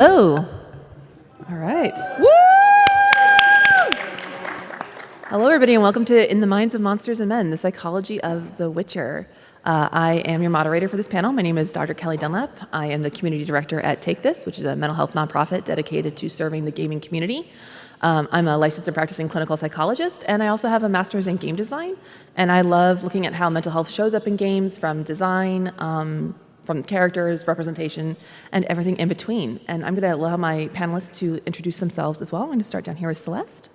Oh, all right. Woo! Hello, everybody, and welcome to In the Minds of Monsters and Men, the psychology of The Witcher. I am your moderator for this panel. My name is Dr. Kelli Dunlap. I am the community director at Take This, which is a mental health nonprofit dedicated to serving the gaming community. I'm a licensed and practicing clinical psychologist, and I also have a master's in game design. And I love looking at how mental health shows up in games, from design, from characters, representation, and everything in between. And I'm going to allow my panelists to introduce themselves as well. I'm going to start down here with Celeste.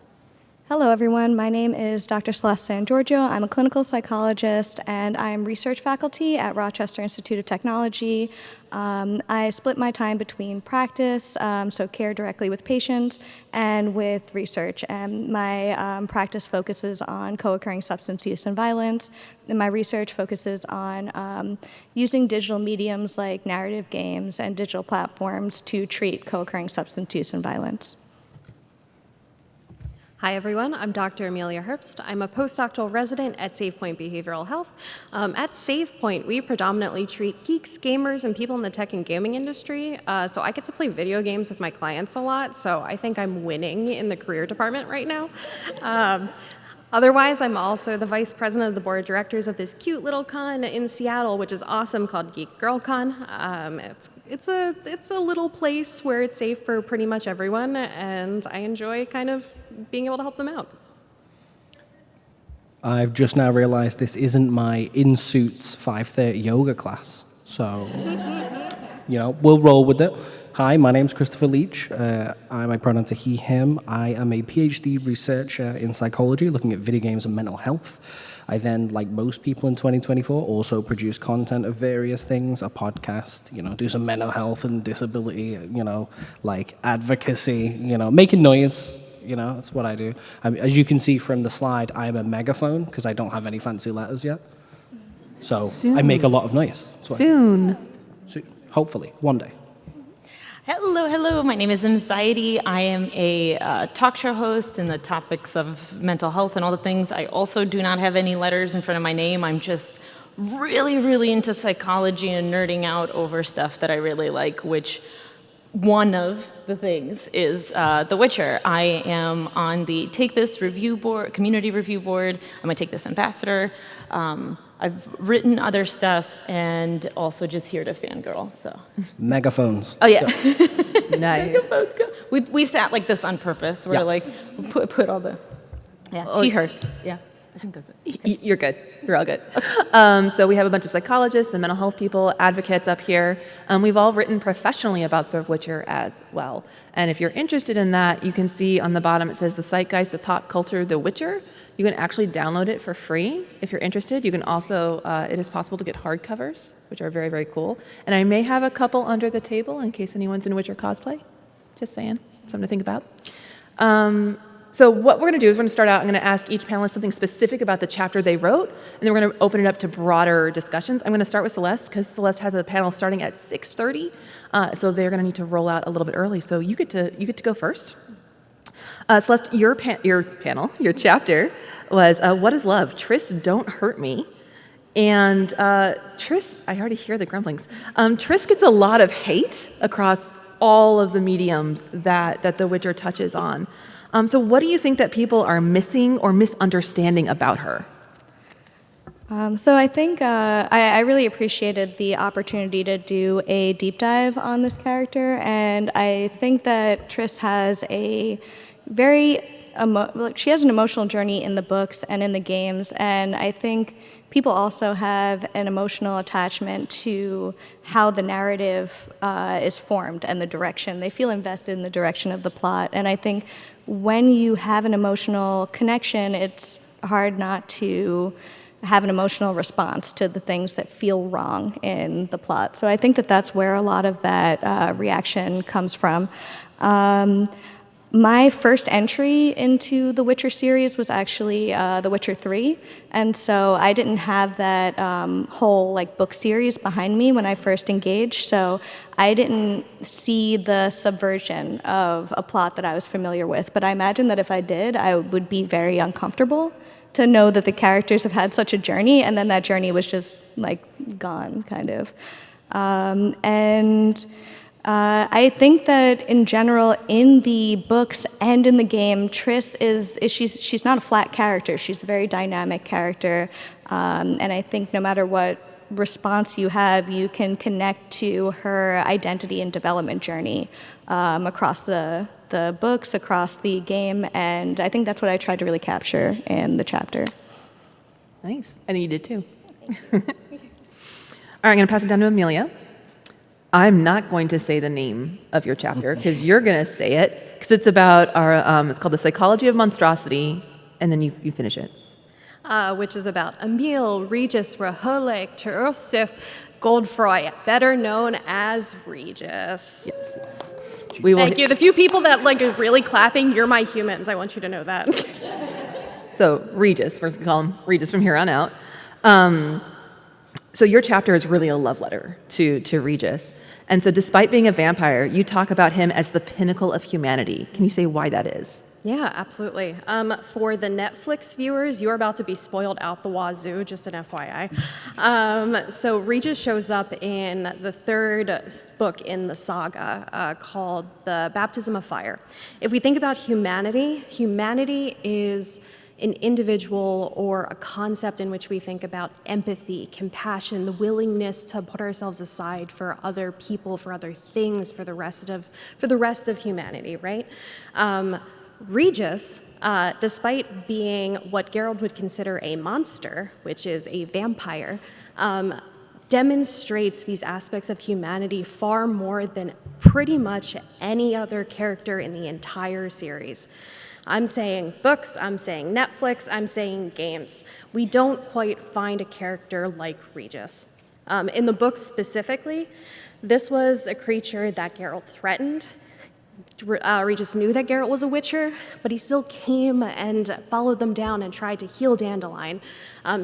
Hello, everyone. My name is Dr. Celeste Sangiorgio. I'm a clinical psychologist, and I'm research faculty at Rochester Institute of Technology. I split my time between practice, so care directly with patients, and with research. And my practice focuses on co-occurring substance use and violence, and my research focuses on using digital mediums like narrative games and digital platforms to treat co-occurring substance use and violence. Hi, everyone. I'm Dr. Amelia Herbst. I'm a postdoctoral resident at SavePoint Behavioral Health. At SavePoint, we predominantly treat geeks, gamers, and people in the tech and gaming industry. So I get to play video games with my clients a lot, so I think I'm winning in the career department right now. Otherwise, I'm also the vice president of the board of directors of this cute little con in Seattle, which is awesome, called Geek Girl Con. It's a little place where it's safe for pretty much everyone, and I enjoy kind of being able to help them out. I've just now realized this isn't my in-suits 5:30 yoga class, so, we'll roll with it. Hi, my name's Christopher Leach. My pronouns are he, him. I am a PhD researcher in psychology looking at video games and mental health. I then, like most people in 2024, also produce content of various things, a podcast, do some mental health and disability, like advocacy, making noise. That's what I do. As you can see from the slide, I am a megaphone because I don't have any fancy letters yet. So soon. I make a lot of noise. Soon. Hopefully, one day. Hello. My name is Mxiety. I am a talk show host in the topics of mental health and all the things. I also do not have any letters in front of my name. I'm just really, really into psychology and nerding out over stuff that I really like, which one of the things is The Witcher. I am on the Take This review board, community review board. I'm a Take This ambassador. I've written other stuff and also just here to fangirl. So megaphones. Oh yeah, nice. Megaphones go. We sat like this on purpose. We're like put all the she heard. Yeah, I think that's it. Okay. You're good. You're all good. So we have a bunch of psychologists and mental health people, advocates up here. We've all written professionally about The Witcher as well. And if you're interested in that, you can see on the bottom it says the Zeitgeist of Pop Culture, The Witcher. You can actually download it for free if you're interested. You can also, it is possible to get hardcovers, which are very, very cool. And I may have a couple under the table in case anyone's in Witcher cosplay. Just saying, something to think about. So what we're going to do is we're going to start out, I'm going to ask each panelist something specific about the chapter they wrote, and then we're going to open it up to broader discussions. I'm going to start with Celeste, because Celeste has a panel starting at 6:30, so they're going to need to roll out a little bit early. So you get to go first. Celeste, your chapter was What is Love? Tris, Don't Hurt Me. And Tris, I already hear the grumblings. Tris gets a lot of hate across all of the mediums that The Witcher touches on. So what do you think that people are missing or misunderstanding about her? So I think I really appreciated the opportunity to do a deep dive on this character, and I think that Tris has a very she has an emotional journey in the books and in the games, and I think people also have an emotional attachment to how the narrative is formed and the direction. They feel invested in the direction of the plot, and I think when you have an emotional connection, it's hard not to have an emotional response to the things that feel wrong in the plot. So I think that that's where a lot of that reaction comes from. My first entry into the Witcher series was actually The Witcher 3, and so I didn't have that whole book series behind me when I first engaged, so I didn't see the subversion of a plot that I was familiar with, but I imagine that if I did, I would be very uncomfortable to know that the characters have had such a journey, and then that journey was just gone, kind of. I think that in general, in the books and in the game, Triss she's not a flat character. She's a very dynamic character, and I think no matter what response you have, you can connect to her identity and development journey across the books, across the game, and I think that's what I tried to really capture in the chapter. Nice. I think you did too. All right, I'm going to pass it down to Amelia. I'm not going to say the name of your chapter because you're going to say it because it's about it's called The Psychology of Monstrosity, and then you finish it. Which is about Emil Regis Raholik Terosif Goldfroy, better known as Regis. Yes. Thank you. The few people that are really clapping, you're my humans. I want you to know that. So Regis, we're going to call him Regis from here on out. So your chapter is really a love letter to Regis. And so despite being a vampire, you talk about him as the pinnacle of humanity. Can you say why that is? Yeah, absolutely. For the Netflix viewers, you're about to be spoiled out the wazoo, just an FYI. So Regis shows up in the third book in the saga called The Baptism of Fire. If we think about humanity, humanity is an individual or a concept in which we think about empathy, compassion, the willingness to put ourselves aside for other people, for other things, for the rest of humanity, right? Regis, despite being what Geralt would consider a monster, which is a vampire, demonstrates these aspects of humanity far more than pretty much any other character in the entire series. I'm saying books, I'm saying Netflix, I'm saying games. We don't quite find a character like Regis. In the books specifically, this was a creature that Geralt threatened. Regis knew that Geralt was a witcher, but he still came and followed them down and tried to heal Dandelion.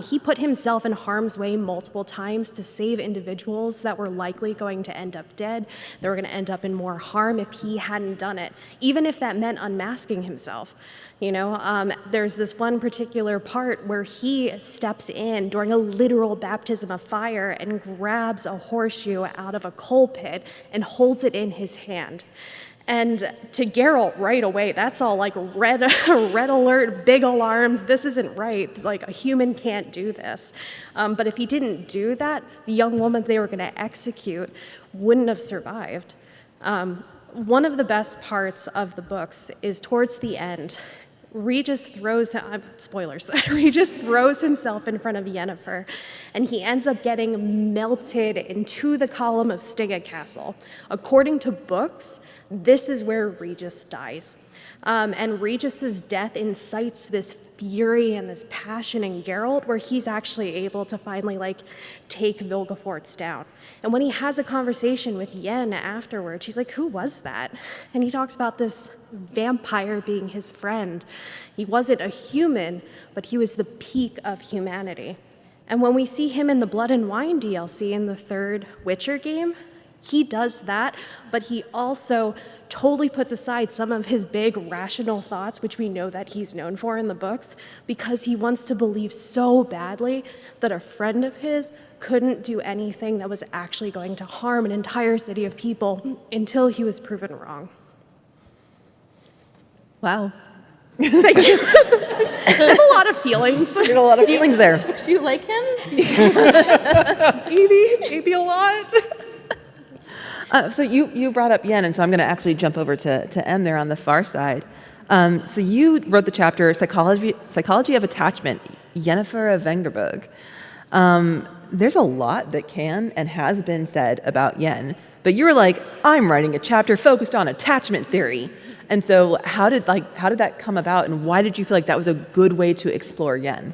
He put himself in harm's way multiple times to save individuals that were likely going to end up dead. They were going to end up in more harm if he hadn't done it, even if that meant unmasking himself. There's this one particular part where he steps in during a literal baptism of fire and grabs a horseshoe out of a coal pit and holds it in his hand. And to Geralt right away, that's all like red alert, big alarms, this isn't right. It's like a human can't do this. But if he didn't do that, the young woman they were going to execute wouldn't have survived. One of the best parts of the books is towards the end, Regis throws himself in front of Yennefer, and he ends up getting melted into the column of Stygia Castle. According to books, this is where Regis dies. And Regis's death incites this fury and this passion in Geralt where he's actually able to finally take Vilgefortz down. And when he has a conversation with Yen afterwards, she's like, who was that? And he talks about this vampire being his friend. He wasn't a human, but he was the peak of humanity. And when we see him in the Blood and Wine DLC in the third Witcher game, he does that, but he also totally puts aside some of his big rational thoughts, which we know that he's known for in the books, because he wants to believe so badly that a friend of his couldn't do anything that was actually going to harm an entire city of people until he was proven wrong. Wow. Thank you. There's a lot of feelings. There's a lot of feelings there. Do you like him? Maybe a lot. So you brought up Yen, and so I'm going to actually jump over to M there on the far side. So you wrote the chapter Psychology of Attachment, Yennefer of Vengerberg. There's a lot that can and has been said about Yen, but you were like, I'm writing a chapter focused on attachment theory. And so how did that come about, and why did you feel like that was a good way to explore Yen?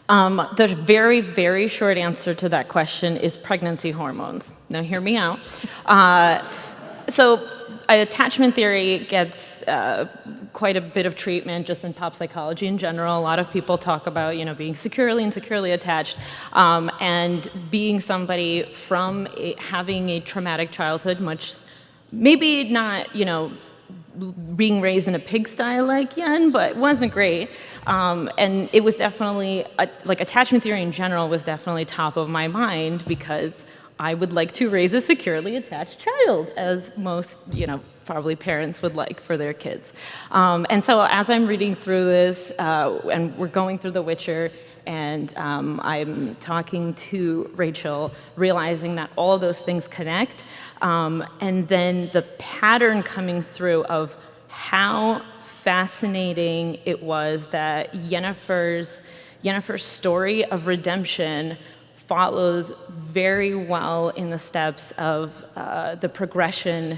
The very, very short answer to that question is pregnancy hormones. Now, hear me out. So attachment theory gets quite a bit of treatment just in pop psychology in general. A lot of people talk about, being securely and securely attached, and being somebody from having a traumatic childhood, much, maybe not, being raised in a pigsty like Yen, but wasn't great. And it was definitely, attachment theory in general was definitely top of my mind because I would like to raise a securely attached child, as most, probably parents would like for their kids. And so as I'm reading through this, and we're going through The Witcher, and I'm talking to Rachel, realizing that all of those things connect, and then the pattern coming through of how fascinating it was that Yennefer's story of redemption follows very well in the steps of the progression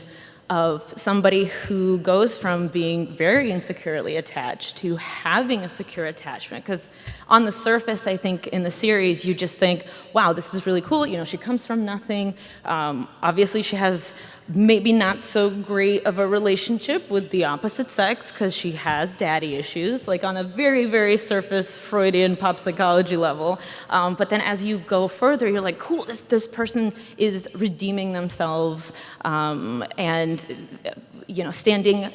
of somebody who goes from being very insecurely attached to having a secure attachment. Because on the surface, I think in the series, you just think, wow, this is really cool. She comes from nothing. Obviously, she has maybe not so great of a relationship with the opposite sex because she has daddy issues, like on a very, very surface Freudian pop psychology level. But then as you go further, you're like, cool, this person is redeeming themselves and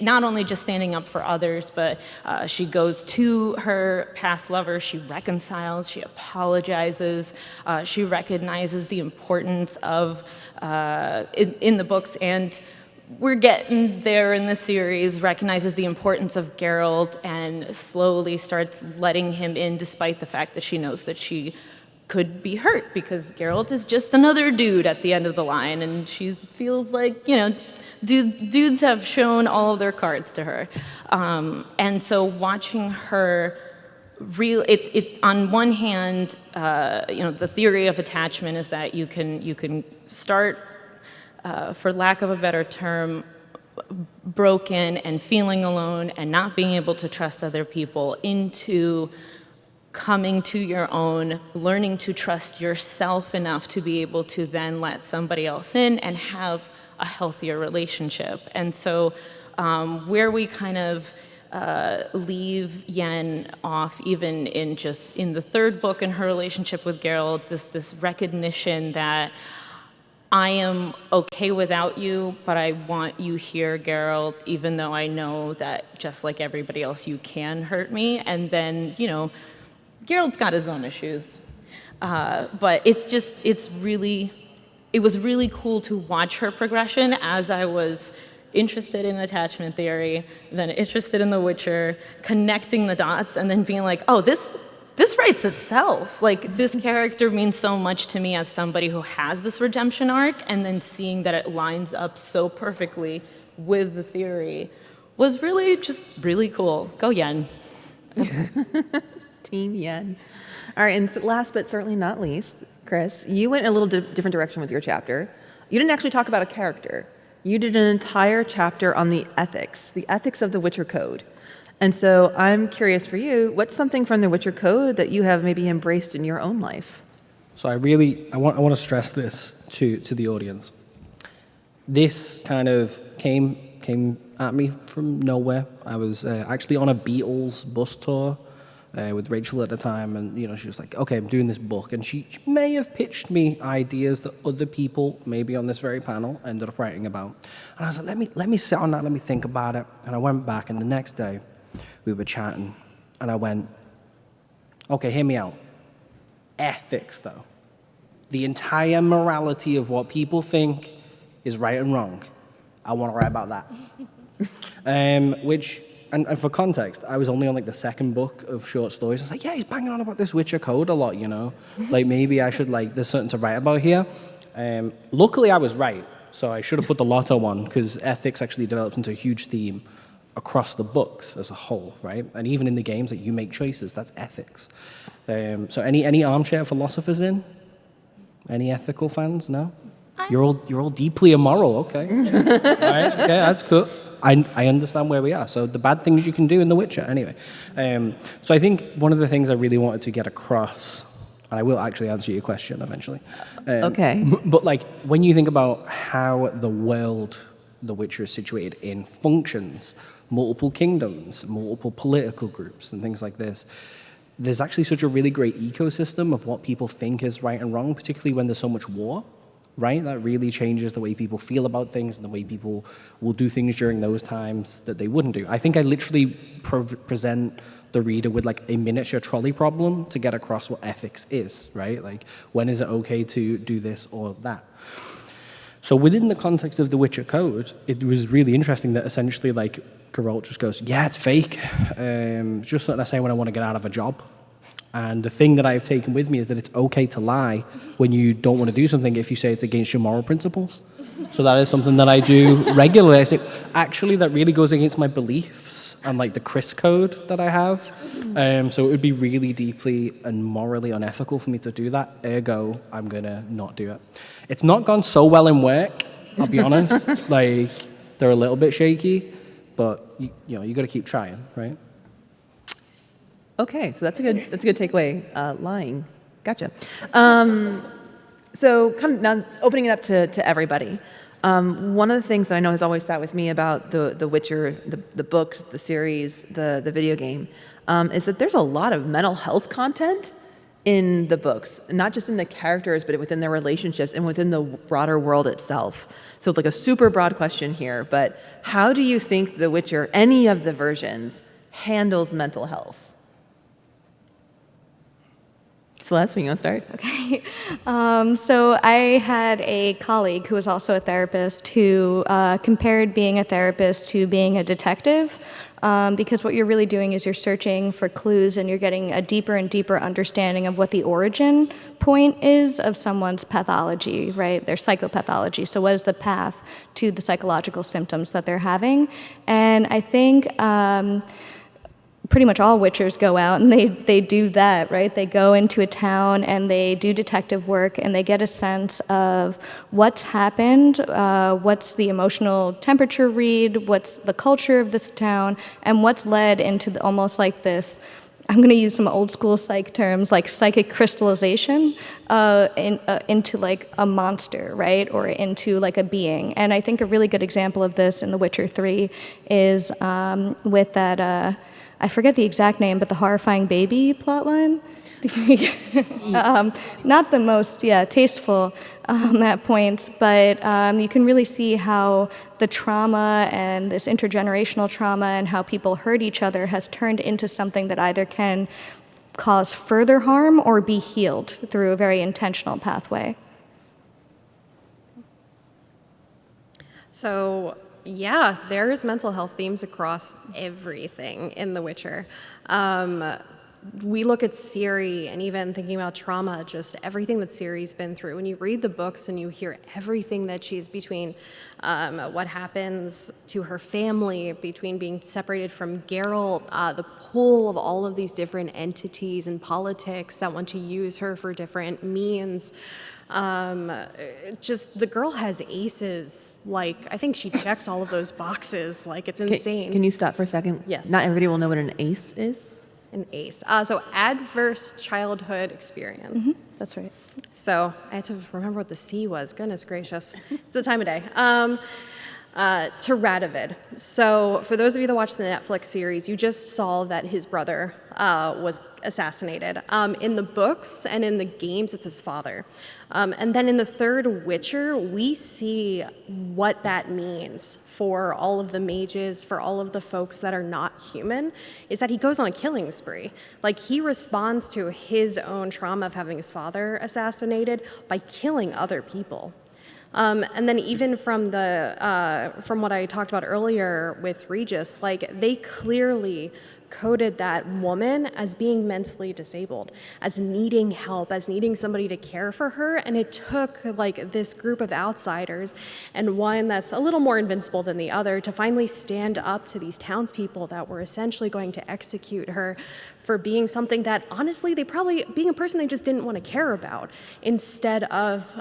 not only just standing up for others, but she goes to her past lover, she reconciles, she apologizes, she recognizes the importance of, in the books, and we're getting there in the series, recognizes the importance of Geralt and slowly starts letting him in despite the fact that she knows that she could be hurt because Geralt is just another dude at the end of the line, and she feels like, dudes have shown all of their cards to her. And so watching her on one hand, the theory of attachment is that you can start, for lack of a better term, broken and feeling alone and not being able to trust other people into coming to your own, learning to trust yourself enough to be able to then let somebody else in and have a healthier relationship. And so where we kind of leave Yen off, even in the third book in her relationship with Geralt, this recognition that I am okay without you, but I want you here, Geralt, even though I know that just like everybody else, you can hurt me. And then, Geralt's got his own issues. But it was really cool to watch her progression as I was interested in attachment theory, then interested in The Witcher, connecting the dots, and then being like, oh, this writes itself. Like, this character means so much to me as somebody who has this redemption arc, and then seeing that it lines up so perfectly with the theory was really cool. Go Yen. Team Yen. All right, and last but certainly not least, Chris, you went a little different direction with your chapter. You didn't actually talk about a character. You did an entire chapter on the ethics of the Witcher Code. And so I'm curious for you, what's something from the Witcher Code that you have maybe embraced in your own life? So I want to stress this to the audience. This kind of came at me from nowhere. I was actually on a Beatles bus tour with Rachel at the time, and she was like, okay, I'm doing this book, and she may have pitched me ideas that other people, maybe on this very panel, ended up writing about. And I was like, let me sit on that, let me think about it. And I went back, and the next day we were chatting, and I went, okay, hear me out. Ethics, though. The entire morality of what people think is right and wrong. I want to write about that. Which, and for context, I was only on the second book of short stories. I was like, yeah, he's banging on about this Witcher Code a lot, Like, maybe I should, there's something to write about here. Luckily, I was right. So I should have put the Lotto one, because ethics actually develops into a huge theme across the books as a whole, right? And even in the games that you make choices, that's ethics. So any armchair philosophers in? Any ethical fans? No? You're all deeply immoral, okay. All right, okay, that's cool. I understand where we are. So the bad things you can do in The Witcher, anyway. So I think one of the things I really wanted to get across, and I will actually answer your question eventually. Okay. But when you think about how the world The Witcher is situated in functions, multiple kingdoms, multiple political groups, and things like this, there's actually such a really great ecosystem of what people think is right and wrong, particularly when there's so much war. Right? That really changes the way people feel about things and the way people will do things during those times that they wouldn't do. I think I literally present the reader with like a miniature trolley problem to get across what ethics is, right? Like, when is it okay to do this or that? So within the context of the Witcher Code, it was really interesting that essentially like Geralt just goes, yeah, it's fake. Just like I say when I want to get out of a job. And the thing that I've taken with me is that it's okay to lie when you don't want to do something if you say it's against your moral principles. So that is something that I do regularly. I say, actually, that really goes against my beliefs and like the Chris code that I have. So it would be really deeply and morally unethical for me to do that. Ergo, I'm going to not do it. It's not gone so well in work, I'll be honest. Like, they're a little bit shaky, but you know, you got to keep trying, right? Okay, so that's a good takeaway. Lying, gotcha. So kind of now opening it up to everybody. One of the things that I know has always sat with me about the Witcher, the books, the series, the video game, is that there's a lot of mental health content in the books, not just in the characters, but within their relationships and within the broader world itself. So it's like a super broad question here, but how do you think The Witcher, any of the versions, handles mental health? Celeste, you want to start? Okay. So I had a colleague who was also a therapist who compared being a therapist to being a detective, because what you're really doing is you're searching for clues and you're getting a deeper and deeper understanding of what the origin point is of someone's pathology, right? Their psychopathology. So what is the path to the psychological symptoms that they're having? And I think pretty much all Witchers go out and they do that, right? They go into a town and they do detective work and they get a sense of what's happened, what's the emotional temperature read, what's the culture of this town, and what's led into almost like this, I'm going to use some old school psych terms, like psychic crystallization into like a monster, right? Or into like a being. And I think a really good example of this in The Witcher 3 is with that, I forget the exact name, but the horrifying baby plotline. Not the most, tasteful at points, but you can really see how the trauma and this intergenerational trauma and how people hurt each other has turned into something that either can cause further harm or be healed through a very intentional pathway. So, yeah, there's mental health themes across everything in The Witcher. We look at Ciri and even thinking about trauma, just everything that Ciri's been through. When you read the books and you hear everything that she's between what happens to her family, between being separated from Geralt, the pull of all of these different entities and politics that want to use her for different means. Just the girl has aces. Like, I think she checks all of those boxes. Like, it's insane. Can you stop for a second? Yes. Not everybody will know what an ace is. An ace. So adverse childhood experience. Mm-hmm. That's right. So I had to remember what the C was. Goodness gracious. It's the time of day. To Radovid. So for those of you that watched the Netflix series, you just saw that his brother was assassinated. In the books and in the games, it's his father. And then in the third Witcher, we see what that means for all of the mages, for all of the folks that are not human, is that he goes on a killing spree. Like, he responds to his own trauma of having his father assassinated by killing other people. And then even from what I talked about earlier with Regis, like, they clearly coded that woman as being mentally disabled, as needing help, as needing somebody to care for her. And it took like this group of outsiders and one that's a little more invincible than the other to finally stand up to these townspeople that were essentially going to execute her for being something that honestly they probably, being a person they just didn't want to care about, instead of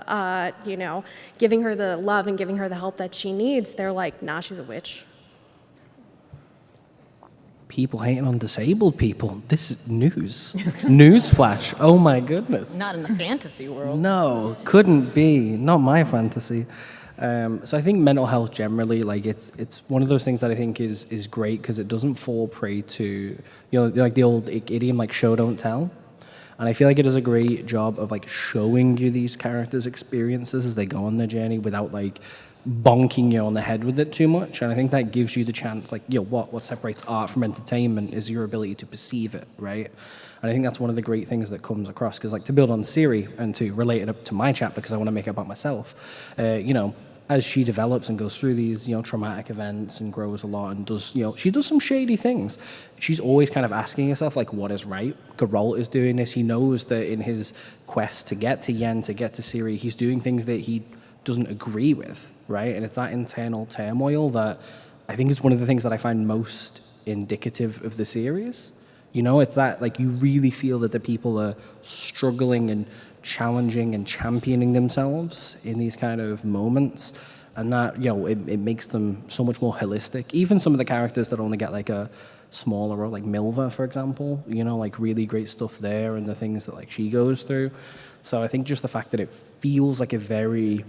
giving her the love and giving her the help that she needs. They're like, nah, she's a witch. People hating on disabled people. This is news. News flash. Oh my goodness. Not in the fantasy world. No, couldn't be. Not my fantasy. So I think mental health generally, like it's one of those things that I think is great because it doesn't fall prey to, like the old idiom, like show don't tell. And I feel like it does a great job of like showing you these characters' experiences as they go on their journey without like bonking you on the head with it too much. And I think that gives you the chance, like, what separates art from entertainment is your ability to perceive it, right? And I think that's one of the great things that comes across, because, like, to build on Siri and to relate it up to my chat, because I want to make it about myself, as she develops and goes through these, traumatic events and grows a lot and does, she does some shady things. She's always kind of asking herself, like, what is right? Geralt is doing this. He knows that in his quest to get to Yen, to get to Ciri, he's doing things that he doesn't agree with, right? And it's that internal turmoil that I think is one of the things that I find most indicative of the series. It's that, like, you really feel that the people are struggling and challenging and championing themselves in these kind of moments, and that it makes them so much more holistic. Even some of the characters that only get like a smaller role, like Milva, for example, like really great stuff there, and the things that like she goes through. So I think just the fact that it feels like a very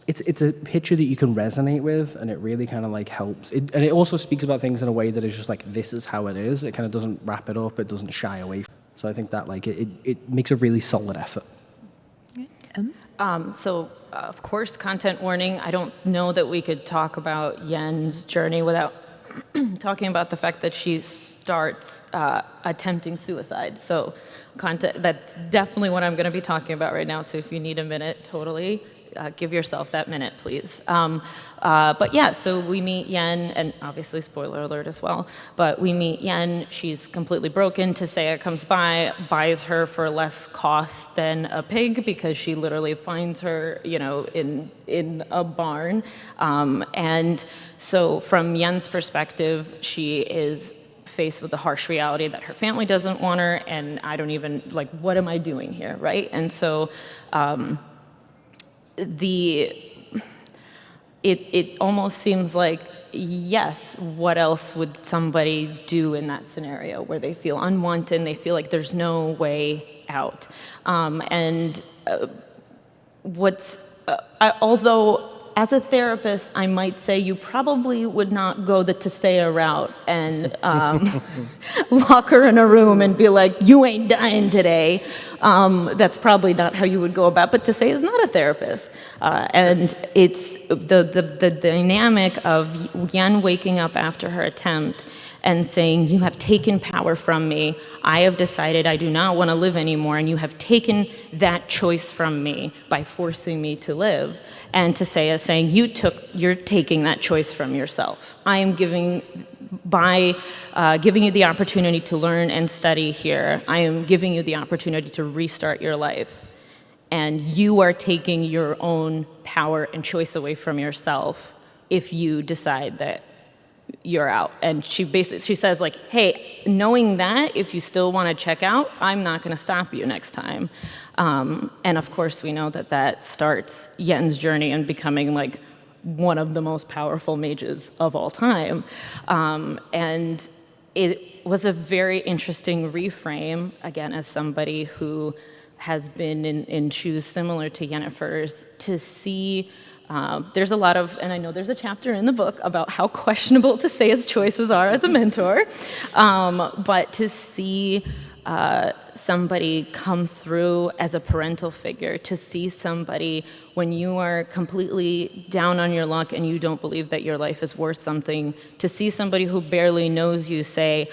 it's a picture that you can resonate with, and it really kind of like helps. And it also speaks about things in a way that is just like, this is how it is. It kind of doesn't wrap it up. It doesn't shy away. So I think that like it makes a really solid effort. Of course, content warning. I don't know that we could talk about Yen's journey without talking about the fact that she starts attempting suicide. So that's definitely what I'm going to be talking about right now. So if you need a minute, totally. Give yourself that minute, please. But yeah, so we meet Yen, and obviously spoiler alert as well, but we meet Yen. She's completely broken. Tisea comes by, buys her for less cost than a pig, because she literally finds her, in a barn. And so from Yen's perspective, she is faced with the harsh reality that her family doesn't want her, and I don't even, like, what am I doing here, right? And so it almost seems like, yes, what else would somebody do in that scenario where they feel unwanted and they feel like there's no way out? Although as a therapist, I might say you probably would not go the Tisea route and lock her in a room and be like, you ain't dying today. That's probably not how you would go about. But Tisea is not a therapist. And it's the dynamic of Yen waking up after her attempt and saying, you have taken power from me. I have decided I do not want to live anymore, and you have taken that choice from me by forcing me to live. And Tisea saying, you're taking that choice from yourself. I am giving you the opportunity to learn and study here. I am giving you the opportunity to restart your life. And you are taking your own power and choice away from yourself if you decide that you're out. And she says, like, hey, knowing that, if you still want to check out, I'm not going to stop you next time. And of course, we know that starts Yen's journey in becoming like one of the most powerful mages of all time. And it was a very interesting reframe, again, as somebody who has been in shoes similar to Yennefer's, to see. There's a lot of, and I know there's a chapter in the book about how questionable Tisea's choices are as a mentor, but to see somebody come through as a parental figure, to see somebody when you are completely down on your luck and you don't believe that your life is worth something, to see somebody who barely knows you say,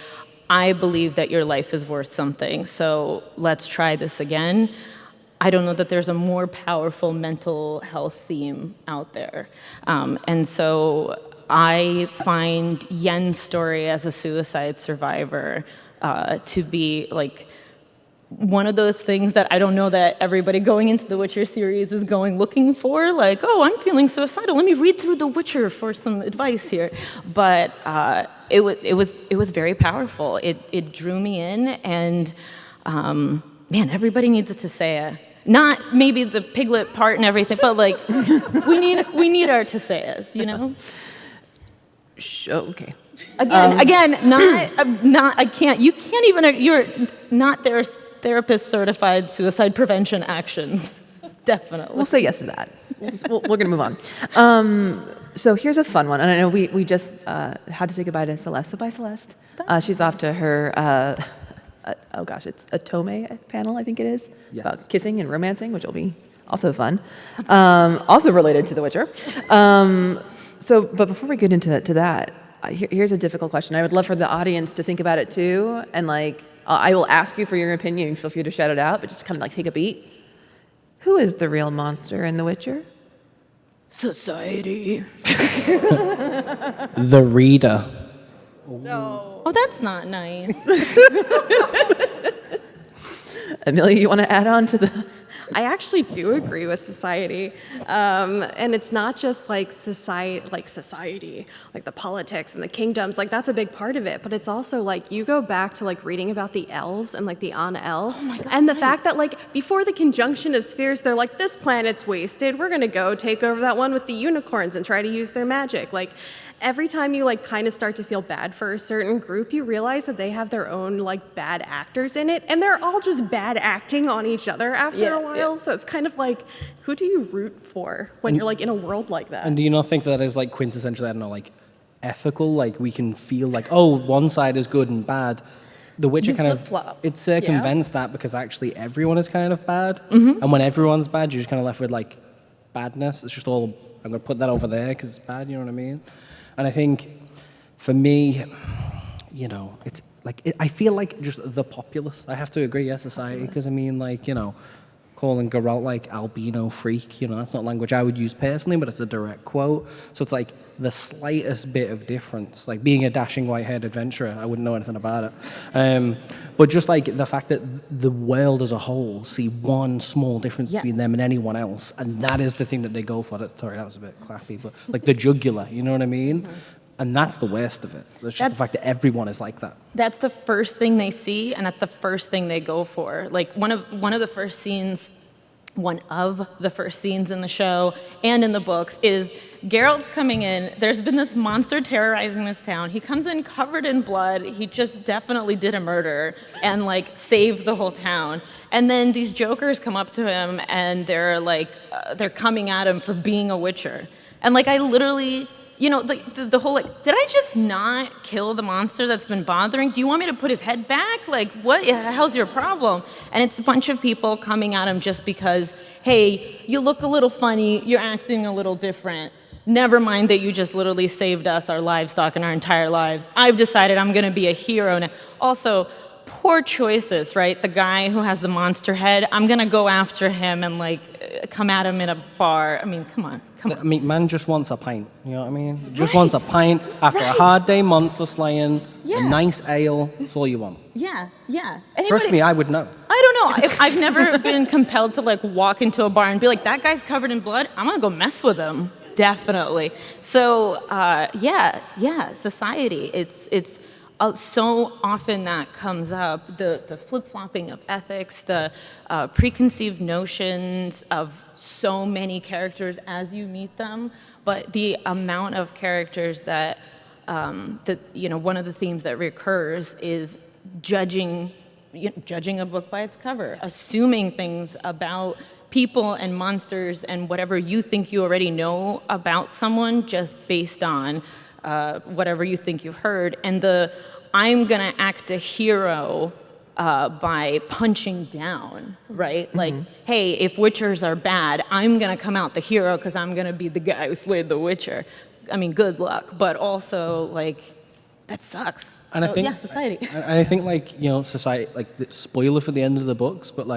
I believe that your life is worth something, so let's try this again. I don't know that there's a more powerful mental health theme out there. And so I find Yen's story as a suicide survivor to be like one of those things that I don't know that everybody going into the Witcher series is going looking for. Like, oh, I'm feeling suicidal. Let me read through The Witcher for some advice here. But it was very powerful. It drew me in, and man, everybody needs a Tisea. Not maybe the piglet part and everything, but like we need our Tiseas, you know. Okay. Again, not. I can't. You can't even. You're not therapist certified suicide prevention actions. Definitely. We'll say yes to that. We're going to move on. So here's a fun one. And I know we just had to say goodbye to Celeste. So bye, Celeste. She's off to her, it's a Tome panel, I think it is, Yes. about kissing and romancing, which will be Also fun. Also related to The Witcher. But before we get into that, here's a difficult question. I would love for the audience to think about it too, and I will ask you for your opinion. Feel free to shout it out, but just kind of take a beat. Who is the real monster in The Witcher? Society. The reader. Oh, that's not nice. Amelia, you want to add on to the... I actually do agree with society, and it's not just society, like the politics and the kingdoms. That's a big part of it, but it's also you go back to reading about the elves and the An-El, and the fact that before the conjunction of spheres, they're this planet's wasted. We're gonna go take over that one with the unicorns and try to use their magic. Every time you kind of start to feel bad for a certain group, you realize that they have their own bad actors in it, and they're all just bad acting on each other after a while. Yeah. So it's kind of who do you root for when you're in a world like that? And do you not think that is quintessentially, I don't know, ethical? We can feel one side is good and bad. The Witcher kind of it circumvents that because actually everyone is kind of bad, and when everyone's bad, you're just kind of left with badness. It's just all I'm going to put that over there because it's bad. You know what I mean? And I think, for me, it's I feel just the populace. I have to agree, yes, society, because calling Geralt albino freak, that's not language I would use personally, but it's a direct quote. So it's the slightest bit of difference. Being a dashing white-haired adventurer, I wouldn't know anything about it. But just the fact that the world as a whole see one small difference between them and anyone else, and that is the thing that they go for. Sorry, that was a bit clappy, but the jugular, you know what I mean? And that's the worst of it. It's just the fact that everyone is like that. That's the first thing they see, and that's the first thing they go for. One of the first scenes in the show and in the books is Geralt's coming in. There's been this monster terrorizing this town. He comes in covered in blood. He just definitely did a murder and saved the whole town. And then these jokers come up to him and they're they're coming at him for being a Witcher. And I literally, the whole did I just not kill the monster that's been bothering? Do you want me to put his head back? What the hell's your problem? And it's a bunch of people coming at him just because, hey, you look a little funny, you're acting a little different. Never mind that you just literally saved us, our livestock, and our entire lives. I've decided I'm going to be a hero now. Also, poor choices, right? The guy who has the monster head, I'm going to go after him and come at him in a bar. I mean, come on. I mean, man just wants a pint, you know what I mean? Just wants a pint after a hard day monster slaying, a nice ale, that's all you want. Yeah. Trust me, I would know. I don't know. I've never been compelled to walk into a bar and be that guy's covered in blood, I'm going to go mess with him. Definitely. So, society, it's so often that comes up, the flip-flopping of ethics, the preconceived notions of so many characters as you meet them, but the amount of characters that one of the themes that recurs is judging a book by its cover, assuming things about people and monsters and whatever you think you already know about someone just based on whatever you think you've heard. And I'm gonna act a hero by punching down, right? Hey, if Witchers are bad, I'm gonna come out the hero because I'm gonna be the guy who slayed the Witcher. I mean, good luck, but also that sucks. And so, I think society. And I think society, the spoiler for the end of the books, but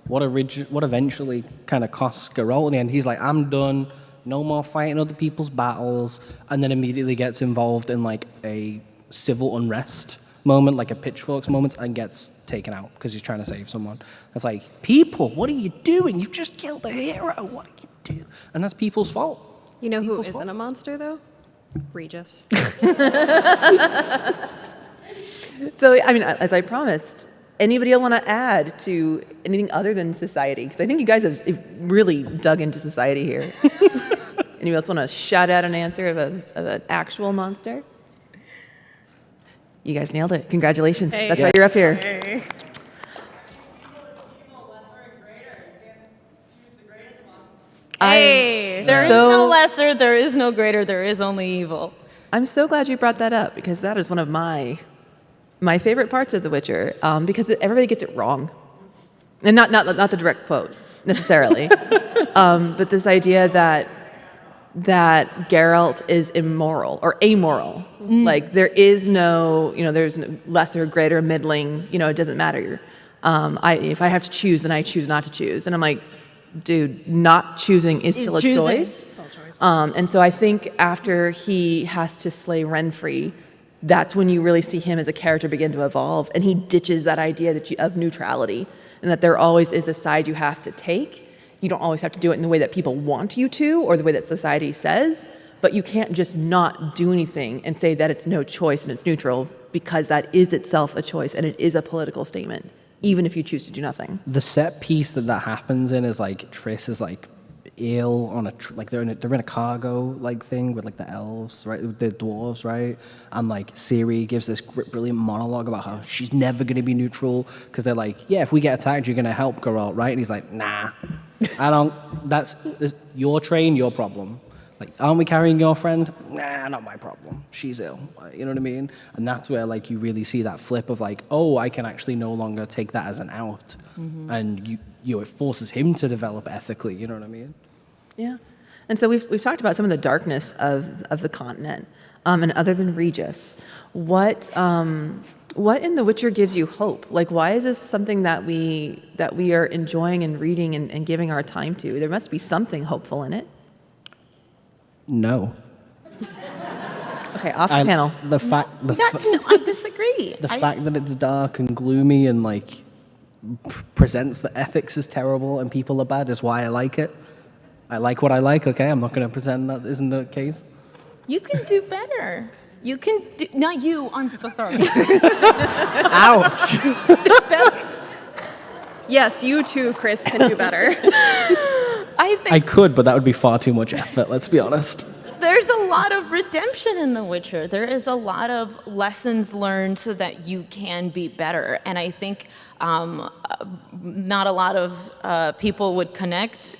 what eventually kind of costs Geralt in the end. He's I'm done, no more fighting other people's battles, and then immediately gets involved in a civil unrest moment, a pitchforks moment, and gets taken out because he's trying to save someone. It's people, what are you doing? You've just killed a hero. What are you doing? And that's people's fault. You know who isn't a monster though? Regis. So, I mean, as I promised, anybody want to add to anything other than society? Because I think you guys have really dug into society here. Anybody else want to shout out an answer of an actual monster? You guys nailed it. Congratulations. Hey. That's why you're up here. Hey. There is no lesser, there is no greater, there is only evil. I'm so glad you brought that up because that is one of my favorite parts of The Witcher because everybody gets it wrong. And not the direct quote. necessarily. But this idea that Geralt is immoral or amoral. Like there is no, there's no lesser, greater, middling, it doesn't matter. If I have to choose, then I choose not to choose. And I'm like, dude, not choosing is still a choice. And so I think after he has to slay Renfrey, that's when you really see him as a character begin to evolve, and he ditches that idea of neutrality, and that there always is a side you have to take. You don't always have to do it in the way that people want you to or the way that society says, but you can't just not do anything and say that it's no choice and it's neutral, because that is itself a choice and it is a political statement, even if you choose to do nothing. The set piece that happens in is like Triss is like ill on they're in a cargo like thing with like the elves, right, with the dwarves, right, and like Ciri gives this brilliant monologue about how she's never going to be neutral, because they're like, yeah, if we get attacked, you're going to help Geralt, right? And he's like, nah, I don't. That's your train, your problem. Like, aren't we carrying your friend? Nah, not my problem. She's ill. You know what I mean? And that's where like you really see that flip of like, oh, I can actually no longer take that as an out, and it forces him to develop ethically. You know what I mean? Yeah. And so we've talked about some of the darkness of the continent, and other than Regis, what in The Witcher gives you hope? Like, why is this something that we are enjoying and reading and giving our time to? There must be something hopeful in it. No. Okay, off the panel. No, I disagree. The fact that it's dark and gloomy and like presents that ethics is terrible and people are bad is why I like it. I like what I like. Okay, I'm not going to pretend that isn't the case. You can do better. You can do, not you. I'm so sorry. Ouch. Do better. Yes, you too, Chris, can do better. I could, but that would be far too much effort. Let's be honest. There's a lot of redemption in The Witcher. There is a lot of lessons learned so that you can be better. And I think not a lot of people would connect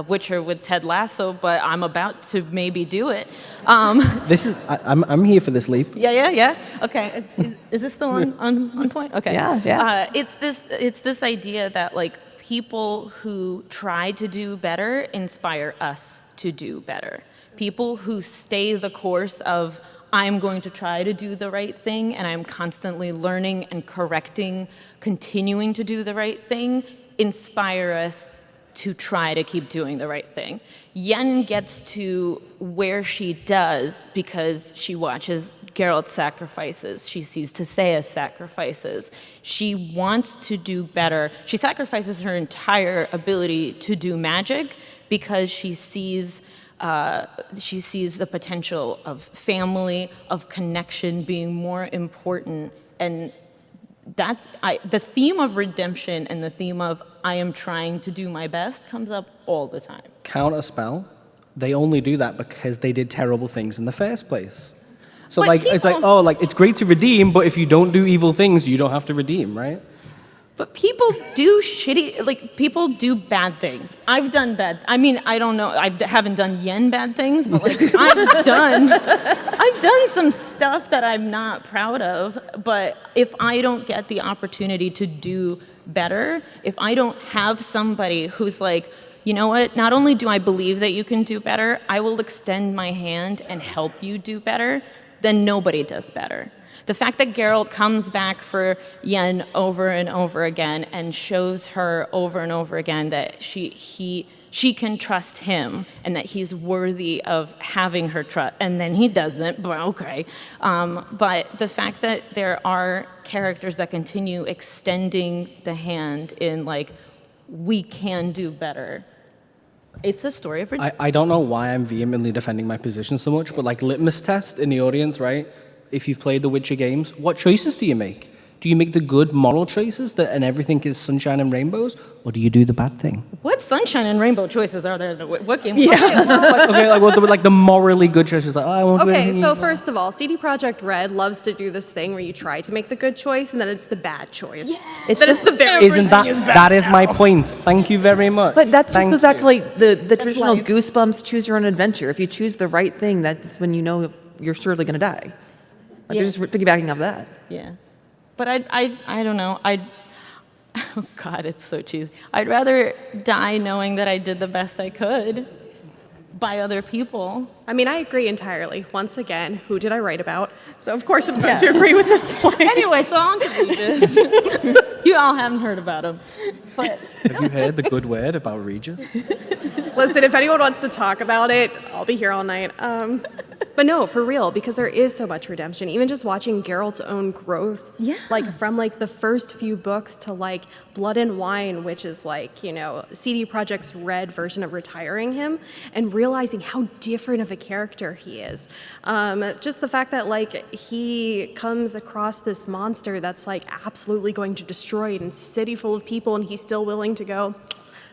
Witcher with Ted Lasso, but I'm about to maybe do it. I'm here for this leap. Yeah. Okay, is this still on point? Okay. Yeah. It's this idea that like people who try to do better inspire us to do better. People who stay the course of, I'm going to try to do the right thing, and I'm constantly learning and correcting, continuing to do the right thing, inspire us to try to keep doing the right thing. Yen gets to where she does because she watches Geralt's sacrifices. She sees Tissa's sacrifices. She wants to do better. She sacrifices her entire ability to do magic because she sees the potential of family, of connection being more important. And that's the theme of redemption and the theme of I am trying to do my best comes up all the time. Counterspell, they only do that because they did terrible things in the first place. So But like people- it's like, oh, like it's great to redeem, but if you don't do evil things, you don't have to redeem, right? But people do people do bad things. I've done bad. I mean, I don't know. I haven't done Yen bad things, but like I've done some stuff that I'm not proud of. But if I don't get the opportunity to do better, if I don't have somebody who's like, you know what, not only do I believe that you can do better, I will extend my hand and help you do better, then nobody does better. The fact that Geralt comes back for Yen over and over again and shows her over and over again that she can trust him and that he's worthy of having her trust, and then he doesn't, but okay. But the fact that there are characters that continue extending the hand in like, we can do better. It's a story of redemption. I don't know why I'm vehemently defending my position so much, but like litmus test in the audience, right? If you've played the Witcher games, what choices do you make? Do you make the good moral choices and everything is sunshine and rainbows, or do you do the bad thing? What sunshine and rainbow choices are there? What game? Yeah. Like the morally good choices, like, oh, I won't do Okay, anything so evil. first of all, CD Projekt Red loves to do this thing where you try to make the good choice and then it's the bad choice. It's Then just- it's the very Isn't that is my point. Thank you very much. But that just Thank goes back you. to like the traditional life. Goosebumps choose your own adventure. If you choose the right thing, that's when you know you're surely going to die. Like Yeah. they're just piggybacking off that. Yeah, but I don't know. Oh God, it's so cheesy. I'd rather die knowing that I did the best I could by other people. I mean, I agree entirely. Once again, who did I write about? So of course I'm going to agree with this point. Anyway, so on to Regis. You all haven't heard about him. But Have you heard the good word about Regis? Listen, if anyone wants to talk about it, I'll be here all night. But no, for real, because there is so much redemption. Even just watching Geralt's own growth, Yeah. like from like the first few books to like Blood and Wine, which is like, you know, CD Projekt's Red version of retiring him, and realizing how different of a character he is. Just the fact that like he comes across this monster that's like absolutely going to destroy it in a city full of people, and he's still willing to go,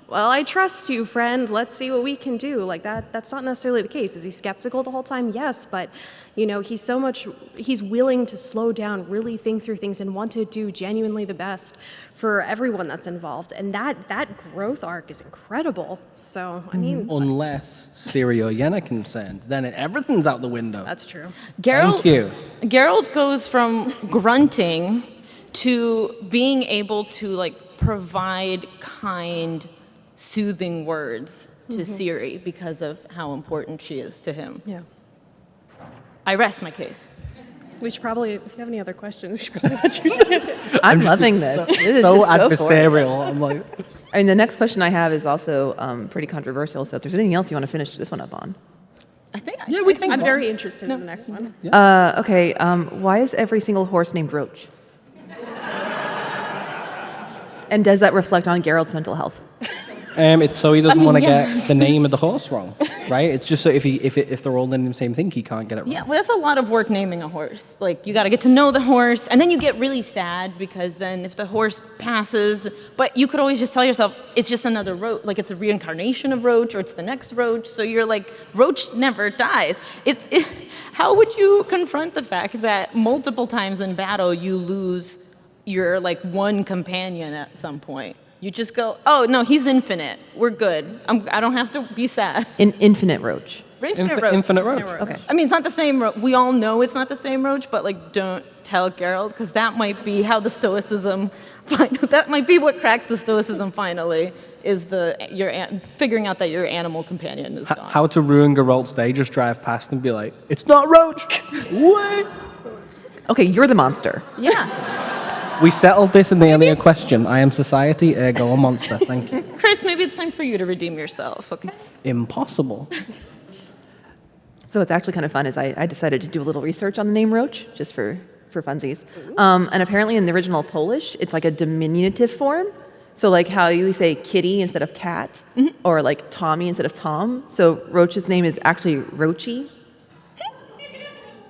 well, I trust you, friend. Let's see what we can do. Like that's not necessarily the case. Is he skeptical the whole time? Yes, but you know, he's willing to slow down, really think through things, and want to do genuinely the best for everyone that's involved. And that growth arc is incredible. So, I mean, Unless Ciri or Yen are concerned, then everything's out the window. that's true. Thank you. Geralt goes from grunting to being able to like provide kind, soothing words to Ciri because of how important she is to him. Yeah. I rest my case. We should probably, if you have any other questions, we should probably let you do. I'm loving this. So Just go for it. adversarial. I'm like, I mean, the next question I have is also pretty controversial. So if there's anything else you want to finish this one up on. I think. Yeah, we can I'm very interested in the next one. Okay, why is every single horse named Roach? And does that reflect on Geralt's mental health? it's so he doesn't want to yeah. get the name of the horse wrong, right? It's just so if they're all naming the same thing, he can't get it wrong. Yeah, well, that's a lot of work naming a horse. Like, you got to get to know the horse, and then you get really sad because then if the horse passes, but you could always just tell yourself, it's just another Roach, like it's a reincarnation of Roach, or it's the next Roach, so you're like, Roach never dies. How would you confront the fact that multiple times in battle you lose your, like, one companion at some point? You just go, oh, no, he's infinite. We're good. I don't have to be sad. Infinite Roach. Infinite Roach. Infinite Roach. Okay. I mean, it's not the same Roach. We all know it's not the same Roach, but, like, don't tell Geralt, because that might be how the Stoicism, that might be what cracks the Stoicism finally, is figuring out that your animal companion is gone. How to ruin Geralt's day, just drive past and be like, it's not Roach! Wait! Okay, you're the monster. Yeah. We settled this in the earlier question. I am society, ergo a monster. Thank you. Chris, maybe it's time for you to redeem yourself, okay? Impossible. So what's actually kind of fun is I decided to do a little research on the name Roach, just for funsies. And apparently in the original Polish, it's like a diminutive form. So like how you say kitty instead of cat, or like Tommy instead of Tom. So Roach's name is actually Roachy.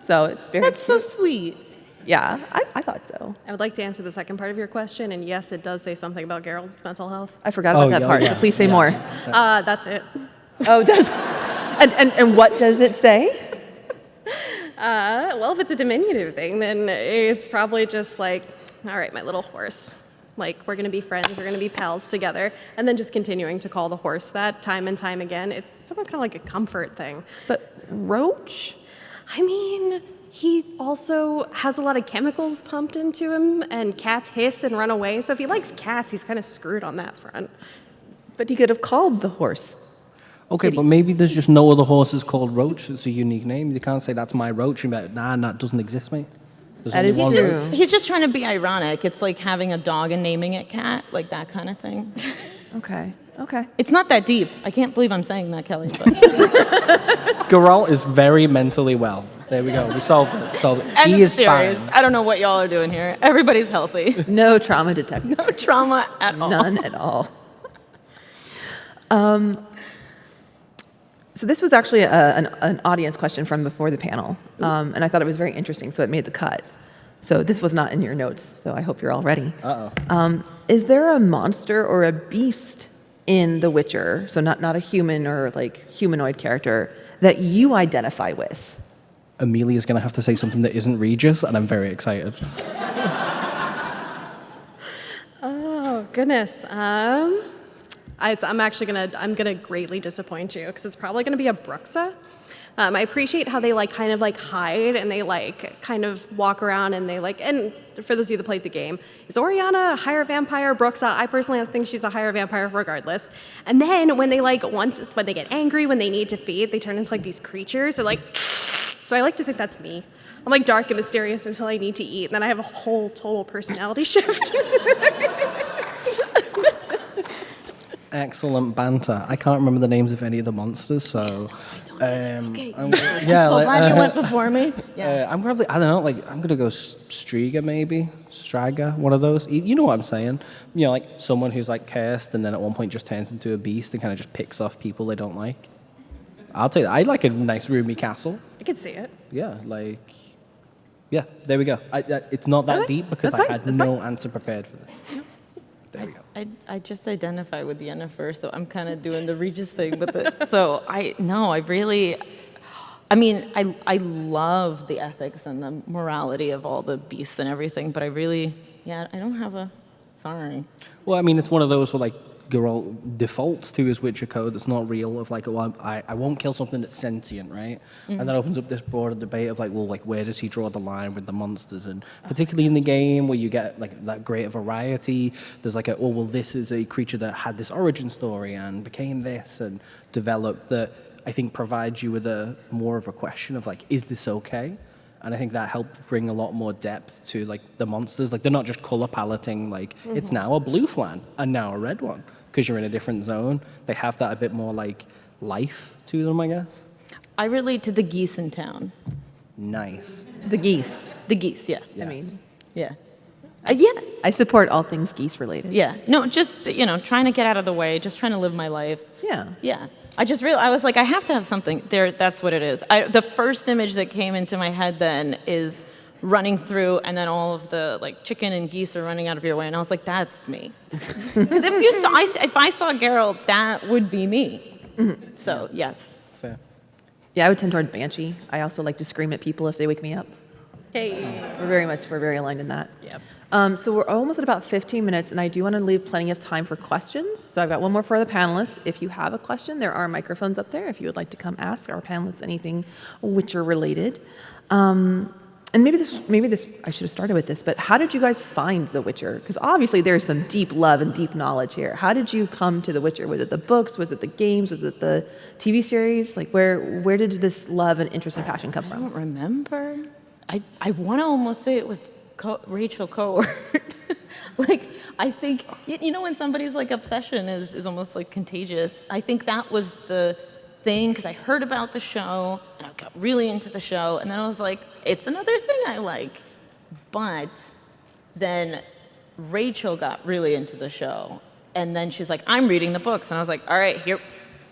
So it's very That's so sweet. Yeah, I thought so. I would like to answer the second part of your question, and yes, it does say something about Geralt's mental health. I forgot about that part, so please say more. That's it. Oh, it does. And what does it say? Well, if it's a diminutive thing, then it's probably just like, all right, my little horse. Like, we're going to be friends, we're going to be pals together, and then just continuing to call the horse that time and time again. It's almost kind of like a comfort thing. But Roach? I mean, he also has a lot of chemicals pumped into him, and cats hiss and run away. So if he likes cats, he's kind of screwed on that front. But he could have called the horse. Okay, but maybe there's just no other horses called Roach. It's a unique name. You can't say that's my Roach and be like, nah, that doesn't exist, mate. There's That only is one true. Roach. He's just trying to be ironic. It's like having a dog and naming it Cat, like that kind of thing. Okay. It's not that deep. I can't believe I'm saying that, Kelly. But. Geralt is very mentally well. There we go. We solved it. And He is serious. fine. I don't know what y'all are doing here. Everybody's healthy. No trauma detected. No trauma at all. None at all. So this was actually an audience question from before the panel, and I thought it was very interesting, so it made the cut. So this was not in your notes, so I hope you're all ready. Is there a monster or a beast in The Witcher, so not a human or like humanoid character, that you identify with? Amelia's going to have to say something that isn't Regis, and I'm very excited. Oh, goodness. I'm gonna greatly disappoint you because it's probably gonna be a Bruxa. I appreciate how they like kind of like hide and they like kind of walk around and they like, and for those of you that played the game, is Oriana a higher vampire? Brooks, I personally think she's a higher vampire regardless. And then when they like when they get angry, when they need to feed, they turn into like these creatures. They're like, so I like to think that's me. I'm like dark and mysterious until I need to eat, and then I have a whole total personality shift. Excellent banter. I can't remember the names of any of the monsters, so Okay. yeah. So like, glad you went before me. Yeah. I'm probably, I don't know, like I'm gonna go Striga maybe, Straga, one of those. You know what I'm saying? You know, like someone who's like cursed and then at one point just turns into a beast and kind of just picks off people they don't like. I'll take that. I like a nice roomy castle. I can see it. Yeah, like, yeah. There we go. It's not that Okay, deep because that's I fine, had that's no fine. answer prepared for this. There we go. I just identify with Yennefer, so I'm kind of doing the Regis thing with it. So I mean, I love the ethics and the morality of all the beasts and everything, but I don't have a, sorry. Well, I mean, it's one of those where like Geralt defaults to his Witcher code that's not real of like, well, I won't kill something that's sentient, right? And that opens up this broader debate of like, well, like where does he draw the line with the monsters? And particularly in the game where you get like that great variety, there's like oh, well, this is a creature that had this origin story and became this and developed that I think provides you with a more of a question of like, is this okay? And I think that helped bring a lot more depth to like the monsters. Like they're not just color paletting, like it's now a blue flan and now a red one because you're in a different zone. They have that a bit more like life to them, I guess. I relate to the geese in town. Nice. The geese. The geese, yeah. Yes. I mean, Yeah. Yeah. I support all things geese related. Yeah. No, just, trying to get out of the way, just trying to live my life. Yeah. Yeah. I was like, I have to have something there. That's what it is. The first image that came into my head then is running through, and then all of the like chicken and geese are running out of your way, and I was like, that's me. Because if I saw Geralt, that would be me. Mm-hmm. So yes. Fair. Yeah, I would tend toward Banshee. I also like to scream at people if they wake me up. Hey. We're very aligned in that. Yeah. So we're almost at about 15 minutes, and I do want to leave plenty of time for questions. So I've got one more for the panelists. If you have a question, there are microphones up there if you would like to come ask our panelists anything Witcher related. And maybe this I should have started with this, but how did you guys find The Witcher? Because obviously there's some deep love and deep knowledge here. How did you come to The Witcher? Was it the books? Was it the games? Was it the TV series? Like where did this love and interest and passion come I from? don't remember. I want to almost say it was Rachel Coward. Like, I think, when somebody's like obsession is almost like contagious, I think that was the thing, because I heard about the show, and I got really into the show, and then I was like, it's another thing I like. But then Rachel got really into the show, and then she's like, I'm reading the books, and I was like, all right, here,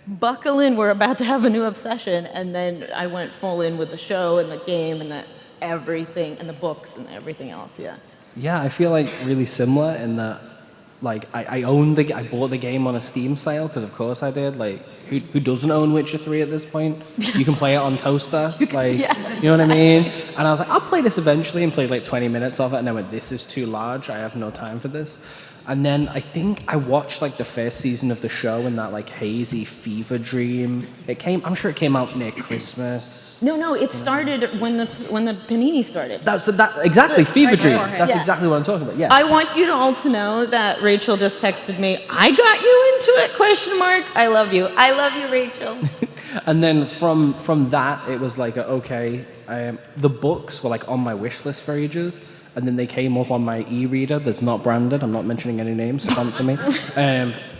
buckle in, we're about to have a new obsession, and then I went full in with the show and the game and everything, and the books and everything else, yeah. Yeah, I feel like really similar in that, like, I bought the game on a Steam sale, because of course I did. Like, who doesn't own Witcher 3 at this point? You can play it on Toaster, like, you know what I mean? And I was like, I'll play this eventually, and played like 20 minutes of it, and then went, this is too large, I have no time for this. And then I think I watched like the first season of the show in that like hazy fever dream. I'm sure it came out near Christmas. No, it started when the Panini started. That's exactly, fever dream. beforehand. That's Yeah. exactly what I'm talking about, yeah. I want you all to know that Rachel just texted me, I got you into it, question mark. I love you, Rachel. And then from that, it was like, okay, the books were like on my wish list for ages, and then they came up on my e-reader that's not branded. I'm not mentioning any names, sponsor me.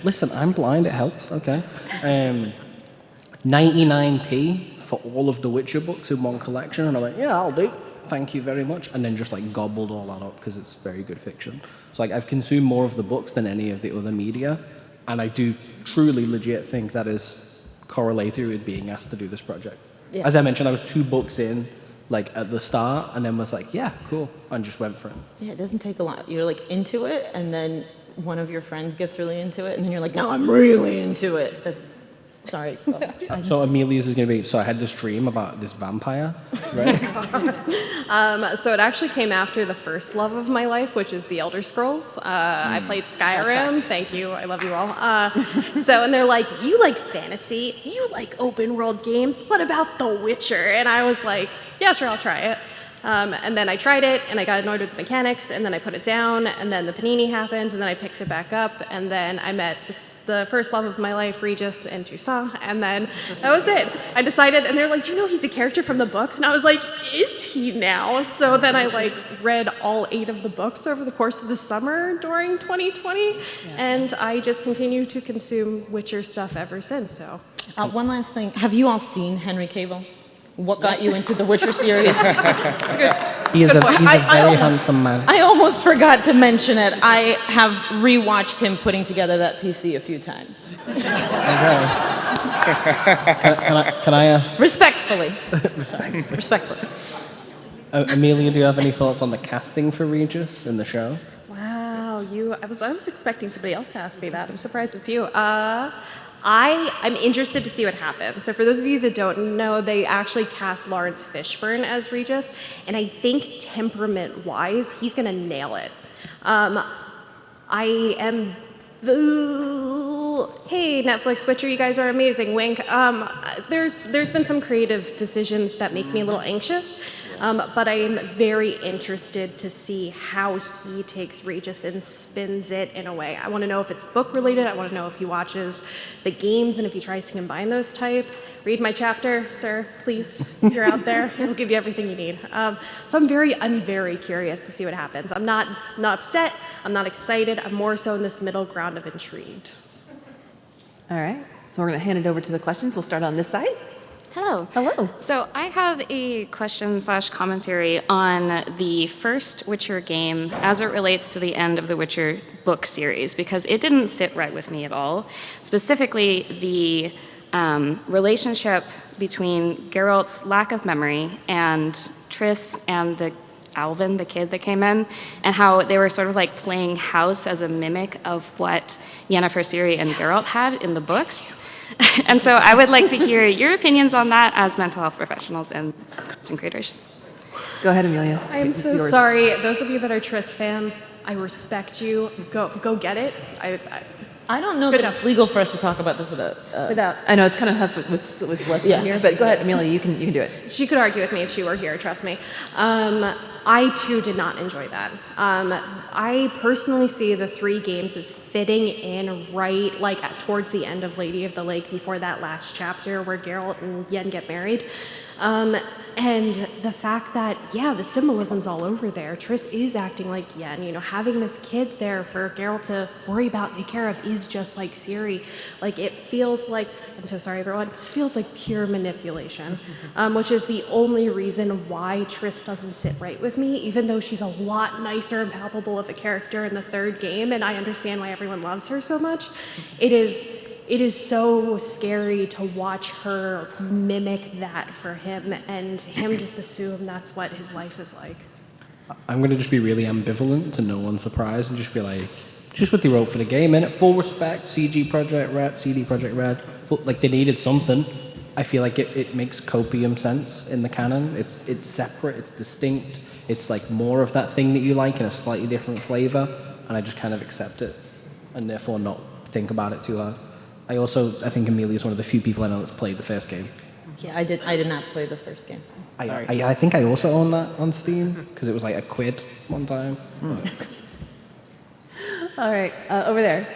Listen, I'm blind, it helps, okay. 99p for all of the Witcher books in one collection, and I went, yeah, I'll do. Thank you very much. And then just like gobbled all that up because it's very good fiction. So like I've consumed more of the books than any of the other media, and I do truly legit think that is correlated with being asked to do this project. Yeah. As I mentioned, I was 2 books in, like at the start, and then was like, yeah, cool, and just went for it. Yeah, it doesn't take a lot. You're like into it, and then one of your friends gets really into it, and then you're like, no, I'm really into it. Sorry. So Amelia's is going to be, so I had this dream about this vampire, right? So it actually came after the first love of my life, which is the Elder Scrolls. I played Skyrim. Thank you. I love you all. And they're like, you like fantasy, you like open world games. What about The Witcher? And I was like, yeah, sure, I'll try it. And then I tried it, and I got annoyed with the mechanics, and then I put it down, and then the panini happened, and then I picked it back up, and then I met the first love of my life, Regis and Toussaint, and then that was it. I decided, and they're like, do you know he's a character from the books? And I was like, is he now? So then I read all 8 of the books over the course of the summer during 2020, and I just continue to consume Witcher stuff ever since. So One last thing. Have you all seen Henry Cavill? What got you into the Witcher series? He's a very handsome man. I almost forgot to mention it. I have rewatched him putting together that PC a few times. Okay. Can I ask? Respectfully. Respectfully. Amelia, do you have any thoughts on the casting for Regis in the show? wow, I was expecting somebody else to ask me that. I'm surprised it's you. I'm interested to see what happens. So for those of you that don't know, they actually cast Lawrence Fishburne as Regis, and I think temperament-wise, he's gonna nail it. Hey, Netflix Witcher, you guys are amazing, wink. There's been some creative decisions that make me a little anxious, but I am very interested to see how he takes Regis and spins it in a way. I want to know if it's book related. I want to know if he watches the games and if he tries to combine those types. Read my chapter, sir, please. If you're out there, it'll give you everything you need. So I'm very curious to see what happens. I'm not upset. I'm not excited. I'm more so in this middle ground of intrigued. All right. So we're going to hand it over to the questions. We'll start on this side. Hello. Hello. So I have a question/commentary on the first Witcher game as it relates to the end of the Witcher book series, because it didn't sit right with me at all. Specifically, the relationship between Geralt's lack of memory and Triss and the Alvin, the kid that came in, and how they were sort of like playing house as a mimic of what Yennefer, Ciri, and Geralt had in the books. And so I would like to hear your opinions on that as mental health professionals and content creators. Go ahead, Amelia. I am It's so yours. sorry. Those of you that are Triss fans, I respect you. Go get it. I don't know Good that job. it's legal for us to talk about this without. I know it's kind of tough with Celeste Yeah. here, but go ahead, Amelia. You can do it. She could argue with me if she were here, trust me. I too did not enjoy that. I personally see the 3 games as fitting in right towards the end of Lady of the Lake, before that last chapter where Geralt and Yen get married. And the fact that, the symbolism's all over there. Triss is acting like Yen, having this kid there for Geralt to worry about and take care of is just like Ciri. It feels like, I'm so sorry everyone, it feels like pure manipulation, which is the only reason why Triss doesn't sit right with me, even though she's a lot nicer and palpable of a character in the 3rd game, and I understand why everyone loves her so much. It is so scary to watch her mimic that for him, and him just assume that's what his life is like. I'm going to just be really ambivalent to no one's surprise and just be like, just what they wrote for the game, and full respect, CD Projekt Red, they needed something. I feel like it makes copium sense in the canon. It's separate, it's distinct, it's like more of that thing that you like in a slightly different flavor, and I just kind of accept it, and therefore not think about it too hard. I think Amelia is one of the few people I know that's played the first game. Yeah, I did not play the first game. I think I also own that on Steam, because it was like £1 one time. All right, over there.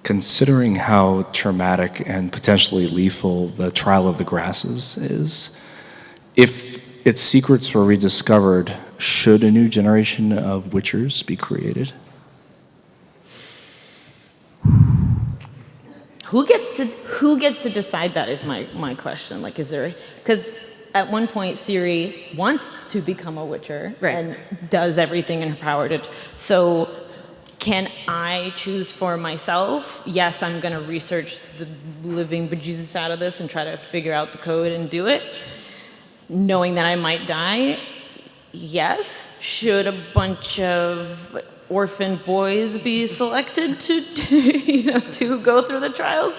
Considering how traumatic and potentially lethal the Trial of the Grasses is, if its secrets were rediscovered, should a new generation of Witchers be created? Who gets to decide that is my question. Is there, because at one point Ciri wants to become a Witcher, right, and does everything in her power to. So can I choose for myself? Yes, I'm going to research the living bejesus out of this and try to figure out the code and do it, knowing that I might die. Yes. Should a bunch of orphan boys be selected to go through the trials?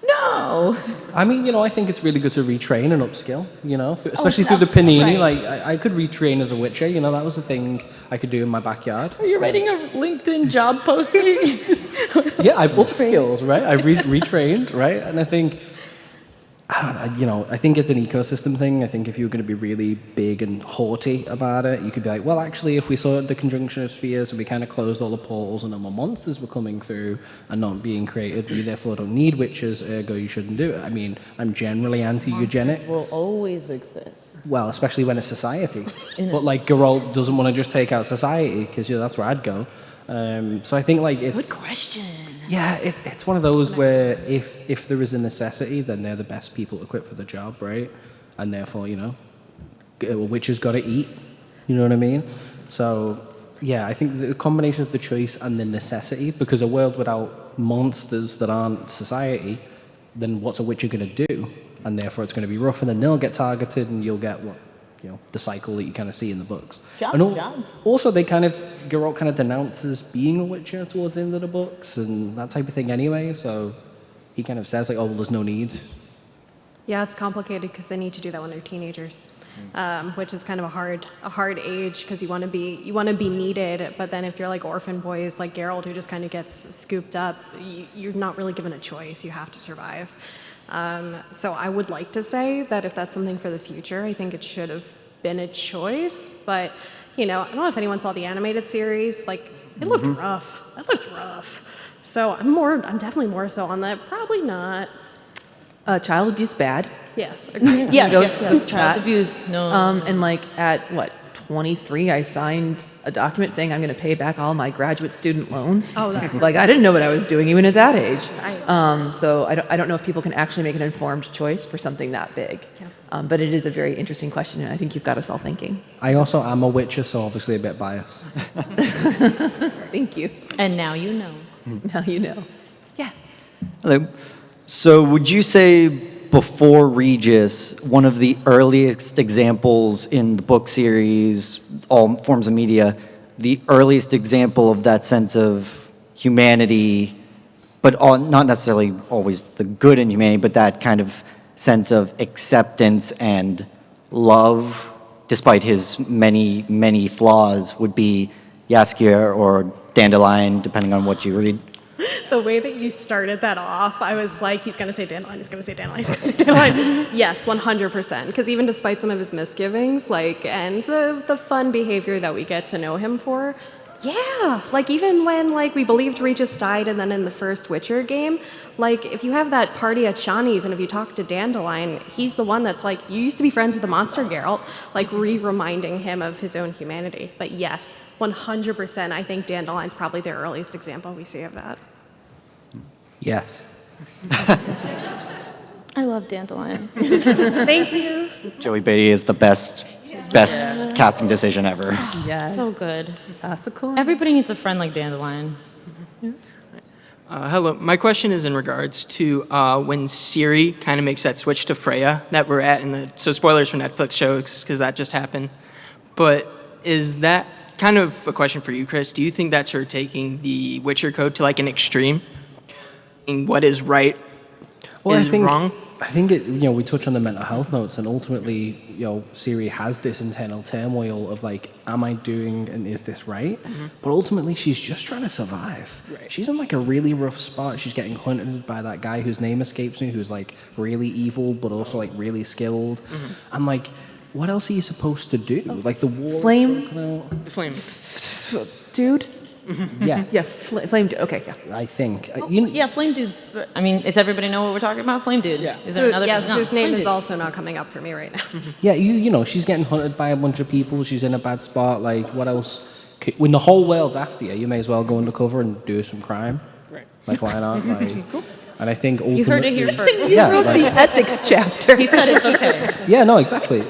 No. I mean, you know, I think it's really good to retrain and upskill, you know, especially through the Panini. right. Like, I could retrain as a Witcher, you know, that was a thing I could do in my backyard. Are you writing a LinkedIn job posting? Yeah, I've upskilled, right? I've retrained, right? And I think, I don't know, you know, I think it's an ecosystem thing. I think if you were going to be really big and haughty about it, you could be like, well, actually, if we saw the conjunction of spheres and we kind of closed all the portals and no more monsters were coming through and not being created, you therefore don't need witches, ergo you shouldn't do it. I mean, I'm generally anti-eugenic. Will always exist. Well, especially when it's society. But like Geralt doesn't want to just take out society because that's where I'd go. So I think like it's Good question. yeah, it's one of those where if there is a necessity, then they're the best people equipped for the job, right? And therefore, you know, a witcher's got to eat. You know what I mean? So yeah, I think the combination of the choice and the necessity, because a world without monsters that aren't society, then what's a witcher going to do? And therefore, it's going to be rough, and then they'll get targeted, and you'll get what, you know, the cycle that you kind of see in the books. Also, Geralt kind of denounces being a witcher towards the end of the books and that type of thing anyway. So he kind of says like, oh, well, there's no need. Yeah, it's complicated because they need to do that when they're teenagers, which is kind of a hard age because you want to be needed, but then if you're like orphan boys like Geralt who just kind of gets scooped up, you're not really given a choice. You have to survive. So I would like to say that if that's something for the future, I think it should have been a choice. But, you know, I don't know if anyone saw the animated series. Like, it looked rough. It looked rough. So I'm definitely more so on that. Probably not. Child abuse bad. Yes. Yes, child abuse. No. And like at what, 23, I signed a document saying I'm going to pay back all my graduate student loans. Oh, that like I didn't know what I was doing even at that age. So I don't know if people can actually make an informed choice for something that big. But it is a very interesting question, and I think you've got us all thinking. I also am a witcher, so obviously a bit biased. Thank you. And now you know. Now you know. Yeah. Hello. So would you say before Regis, one of the earliest examples in the book series, all forms of media, the earliest example of that sense of humanity, but not necessarily always the good in humanity, but that kind of sense of acceptance and love, despite his many, many flaws, would be Jaskier or Dandelion, depending on what you read? The way that you started that off, I was like, he's going to say Dandelion, he's going to say Dandelion, he's going to say Dandelion. Yes, 100%. Because even despite some of his misgivings, like, and the fun behavior that we get to know him for, yeah, like even when like we believed Regis died and then in the first Witcher game, like if you have that party at Shawnee's and if you talk to Dandelion, he's the one that's like, you used to be friends with the monster Geralt, like reminding him of his own humanity. But yes, 100%, I think Dandelion's probably the earliest example we see of that. Yes. I love Dandelion. Thank you. Joey Beatty is the best casting decision ever. Yes. So good. Fantastical. Everybody needs a friend like Dandelion. Hello. My question is in regards to when Ciri kind of makes that switch to Freya that we're at in the. So spoilers for Netflix shows because that just happened. But is that kind of a question for you, Chris? Do you think that's her taking the Witcher code to like an extreme? In what is right is wrong? I think we touch on the mental health notes, and ultimately, Ciri has this internal turmoil of like, am I doing and is this right? Mm-hmm. But ultimately, she's just trying to survive. Right. She's in like a really rough spot. She's getting hunted by that guy whose name escapes me, who's like really evil, but also like really skilled. Mm-hmm. I'm like, what else are you supposed to do? Like the war. Flame. Dude. Yeah. Yeah, Flame Dude. Okay, yeah. I think. Yeah, Flame Dude's. I mean, does everybody know what we're talking about? Flame Dude. Yeah. Is there another? Yes, no, whose name Flame is Dude. also not coming up for me right now. Yeah, you know, she's getting hunted by a bunch of people. She's in a bad spot. Like, what else? When the whole world's after you, you may as well go undercover and do some crime. Right. Like, why not? Like, cool. And I think ultimately... You heard it here first. You wrote the ethics chapter. He said it's okay. Yeah, no, exactly.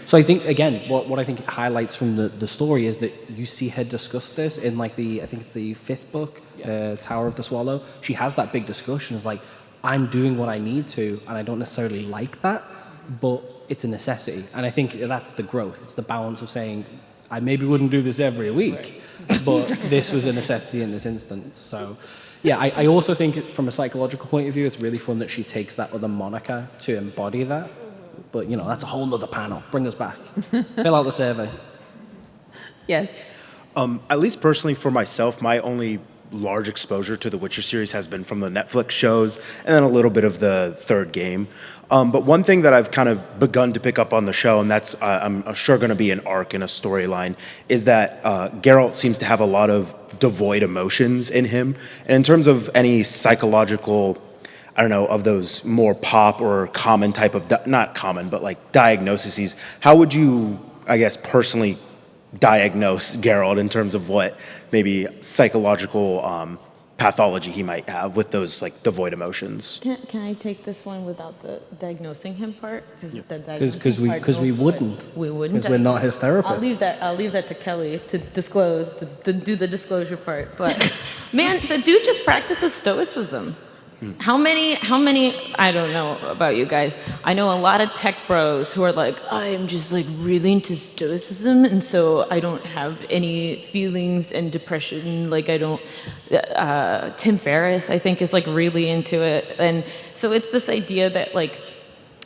So I think, again, what I think it highlights from the story is that you see her discuss this in, like, I think it's the 5th book, Tower of the Swallow. She has that big discussion. It's like, I'm doing what I need to, and I don't necessarily like that, but it's a necessity. And I think that's the growth. It's the balance of saying, I maybe wouldn't do this every week, but this was a necessity in this instance. So, yeah, I also think from a psychological point of view, it's really fun that she takes that other moniker to embody that. But, you know, that's a whole nother panel. Bring us back. Fill out the survey. Yes. At least personally for myself, my only large exposure to the Witcher series has been from the Netflix shows and then a little bit of the third game. But one thing that I've kind of begun to pick up on the show, and that's I'm sure going to be an arc in a storyline, is that Geralt seems to have a lot of devoid emotions in him. And in terms of any psychological, I don't know, of those more pop or common type of, not common, but like diagnoses, how would you, I guess, personally diagnose Geralt in terms of what maybe psychological pathology he might have with those like devoid emotions? Can I take this one without the diagnosing him part? Because we wouldn't. We wouldn't. Because we're not his therapist. I'll leave that to Kelli to disclose, to do the disclosure part. But man, the dude just practices stoicism. How many, I don't know about you guys, I know a lot of tech bros who are like, I am just like really into stoicism, and so I don't have any feelings and depression, like I don't, Tim Ferriss, I think, is like really into it, and so it's this idea that like,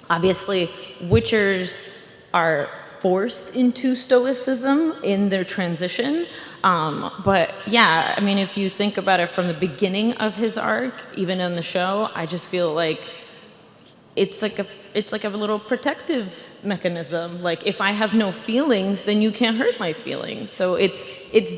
obviously, Witchers are forced into stoicism in their transition. But yeah, I mean, if you think about it from the beginning of his arc, even in the show, I just feel like it's like a little protective mechanism. Like if I have no feelings, then you can't hurt my feelings. So it's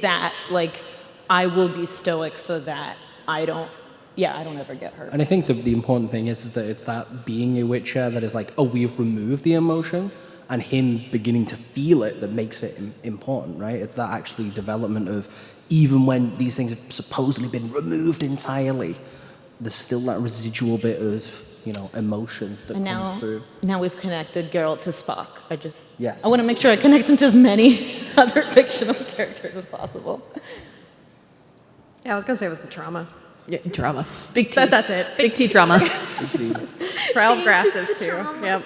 that like I will be stoic so that I don't ever get hurt. And I think the important thing is that it's that being a Witcher that is like, oh, we've removed the emotion, and him beginning to feel it that makes it important, right? It's that actually development of even when these things have supposedly been removed entirely, there's still that residual bit of, you know, emotion that comes through. Now we've connected Geralt to Spock. Yes. I want to make sure I connect him to as many other fictional characters as possible. Yeah, I was going to say it was the trauma. Yeah, drama. Big T. That's it. Big T drama. Trial of grasses, too. Yep.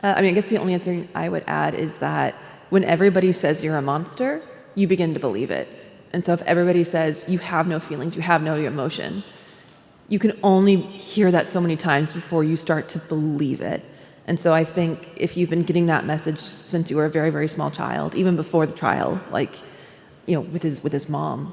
I mean, I guess the only other thing I would add is that when everybody says you're a monster, you begin to believe it. And so if everybody says you have no feelings, you have no emotion, you can only hear that so many times before you start to believe it. And so I think if you've been getting that message since you were a very, very small child, even before the trial, like, you know, with his mom,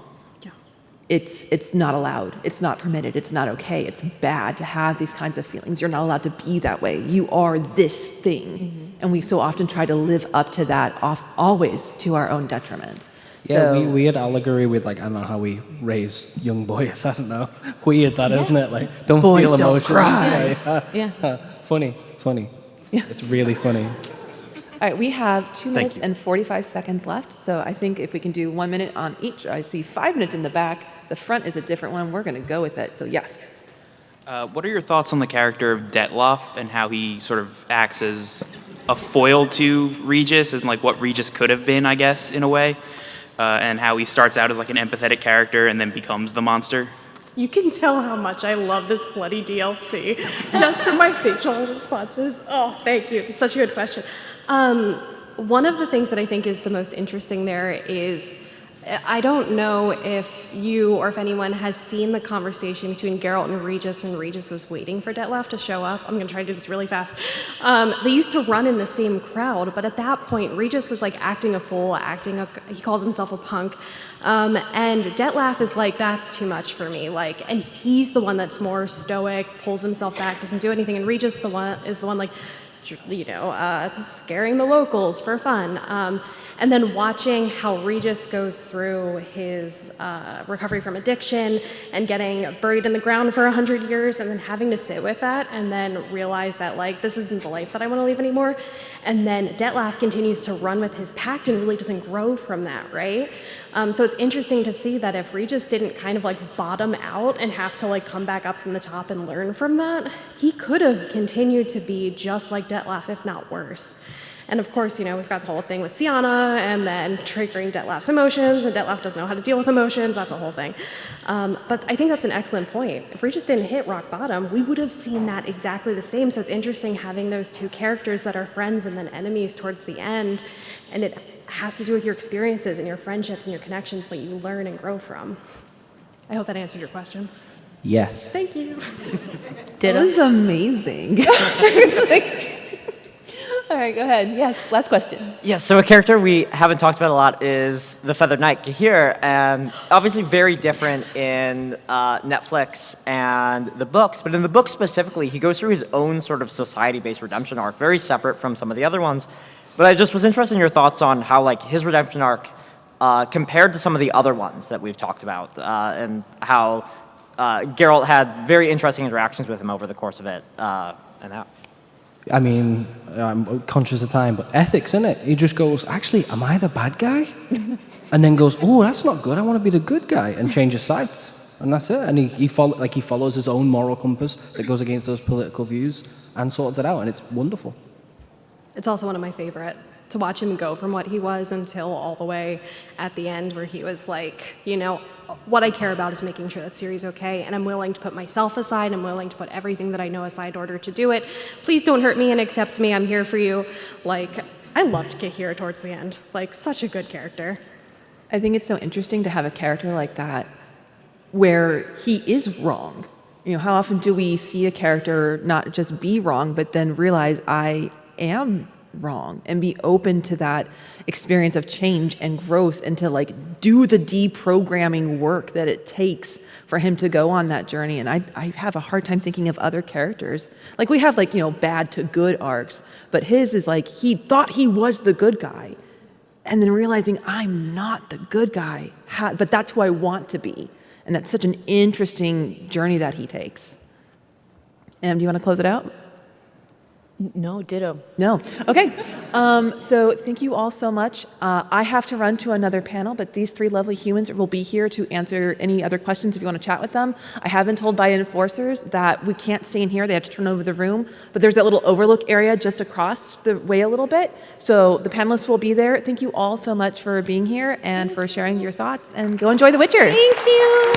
it's not allowed. It's not permitted. It's not okay. It's bad to have these kinds of feelings. You're not allowed to be that way. You are this thing. Mm-hmm. And we so often try to live up to that always to our own detriment. Yeah, so, weird allegory with like, I don't know how we raise young boys. I don't know. Weird that, isn't it? Like, don't boys feel don't emotion. cry. Yeah. Funny. Yeah. It's really funny. All right, we have 2 minutes and 45 seconds left. So I think if we can do 1 minute on each. I see 5 minutes in the back. The front is a different one. We're going to go with it. So yes. What are your thoughts on the character of Detlef and how he sort of acts as a foil to Regis, and like what Regis could have been, I guess, in a way, and how he starts out as like an empathetic character and then becomes the monster? You can tell how much I love this bloody DLC just from my facial responses. Oh, thank you. It's such a good question. One of the things that I think is the most interesting there is, I don't know if you or if anyone has seen the conversation between Geralt and Regis when Regis was waiting for Detlef to show up. I'm going to try to do this really fast. They used to run in the same crowd, but at that point, Regis was like acting a fool, he calls himself a punk. And Detlef is like, that's too much for me. Like, and he's the one that's more stoic, pulls himself back, doesn't do anything. And Regis is the one like, you know, scaring the locals for fun. And then watching how Regis goes through his recovery from addiction and getting buried in the ground for 100 years and then having to sit with that and then realize that, like, this isn't the life that I want to live anymore. And then Detlef continues to run with his pact and really doesn't grow from that, right? So it's interesting to see that if Regis didn't kind of like bottom out and have to like come back up from the top and learn from that, he could have continued to be just like Detlef, if not worse. And of course, you know, we've got the whole thing with Sienna and then triggering Detlef's emotions, and Detlef doesn't know how to deal with emotions. That's a whole thing. But I think that's an excellent point. If Regis didn't hit rock bottom, we would have seen that exactly the same. So it's interesting having those two characters that are friends and then enemies towards the end. And it has to do with your experiences and your friendships and your connections, what you learn and grow from. I hope that answered your question. Yes. Thank you. That was amazing. All right, go ahead. Yes, last question. Yes, so a character we haven't talked about a lot is the Feathered Knight, Kahir, and obviously very different in Netflix and the books, but in the book specifically, he goes through his own sort of society-based redemption arc, very separate from some of the other ones. But I just was interested in your thoughts on how like his redemption arc compared to some of the other ones that we've talked about, and how Geralt had very interesting interactions with him over the course of it, and how. I mean, I'm conscious of time, but ethics, innit? He just goes, actually, am I the bad guy? And then goes, oh, that's not good. I want to be the good guy, and changes sides. And that's it. And he follows his own moral compass that goes against those political views and sorts it out, and it's wonderful. It's also one of my favorite, to watch him go from what he was until all the way at the end where he was like, what I care about is making sure that Ciri's okay, and I'm willing to put myself aside, I'm willing to put everything that I know aside in order to do it. Please don't hurt me and accept me, I'm here for you. Like, I loved Kahir towards the end. Like, such a good character. I think it's so interesting to have a character like that where he is wrong. How often do we see a character not just be wrong, but then realize I am wrong and be open to that experience of change and growth and to like do the deprogramming work that it takes for him to go on that journey. And I have a hard time thinking of other characters. Like we have like, bad to good arcs, but his is like he thought he was the good guy and then realizing I'm not the good guy, but that's who I want to be. And that's such an interesting journey that he takes. Do you want to close it out? No, ditto. No. Okay. So thank you all so much. I have to run to another panel, but these three lovely humans will be here to answer any other questions if you want to chat with them. I have been told by enforcers that we can't stay in here. They have to turn over the room, but there's that little overlook area just across the way a little bit. So the panelists will be there. Thank you all so much for being here and for sharing your thoughts, and go enjoy The Witcher. Thank you.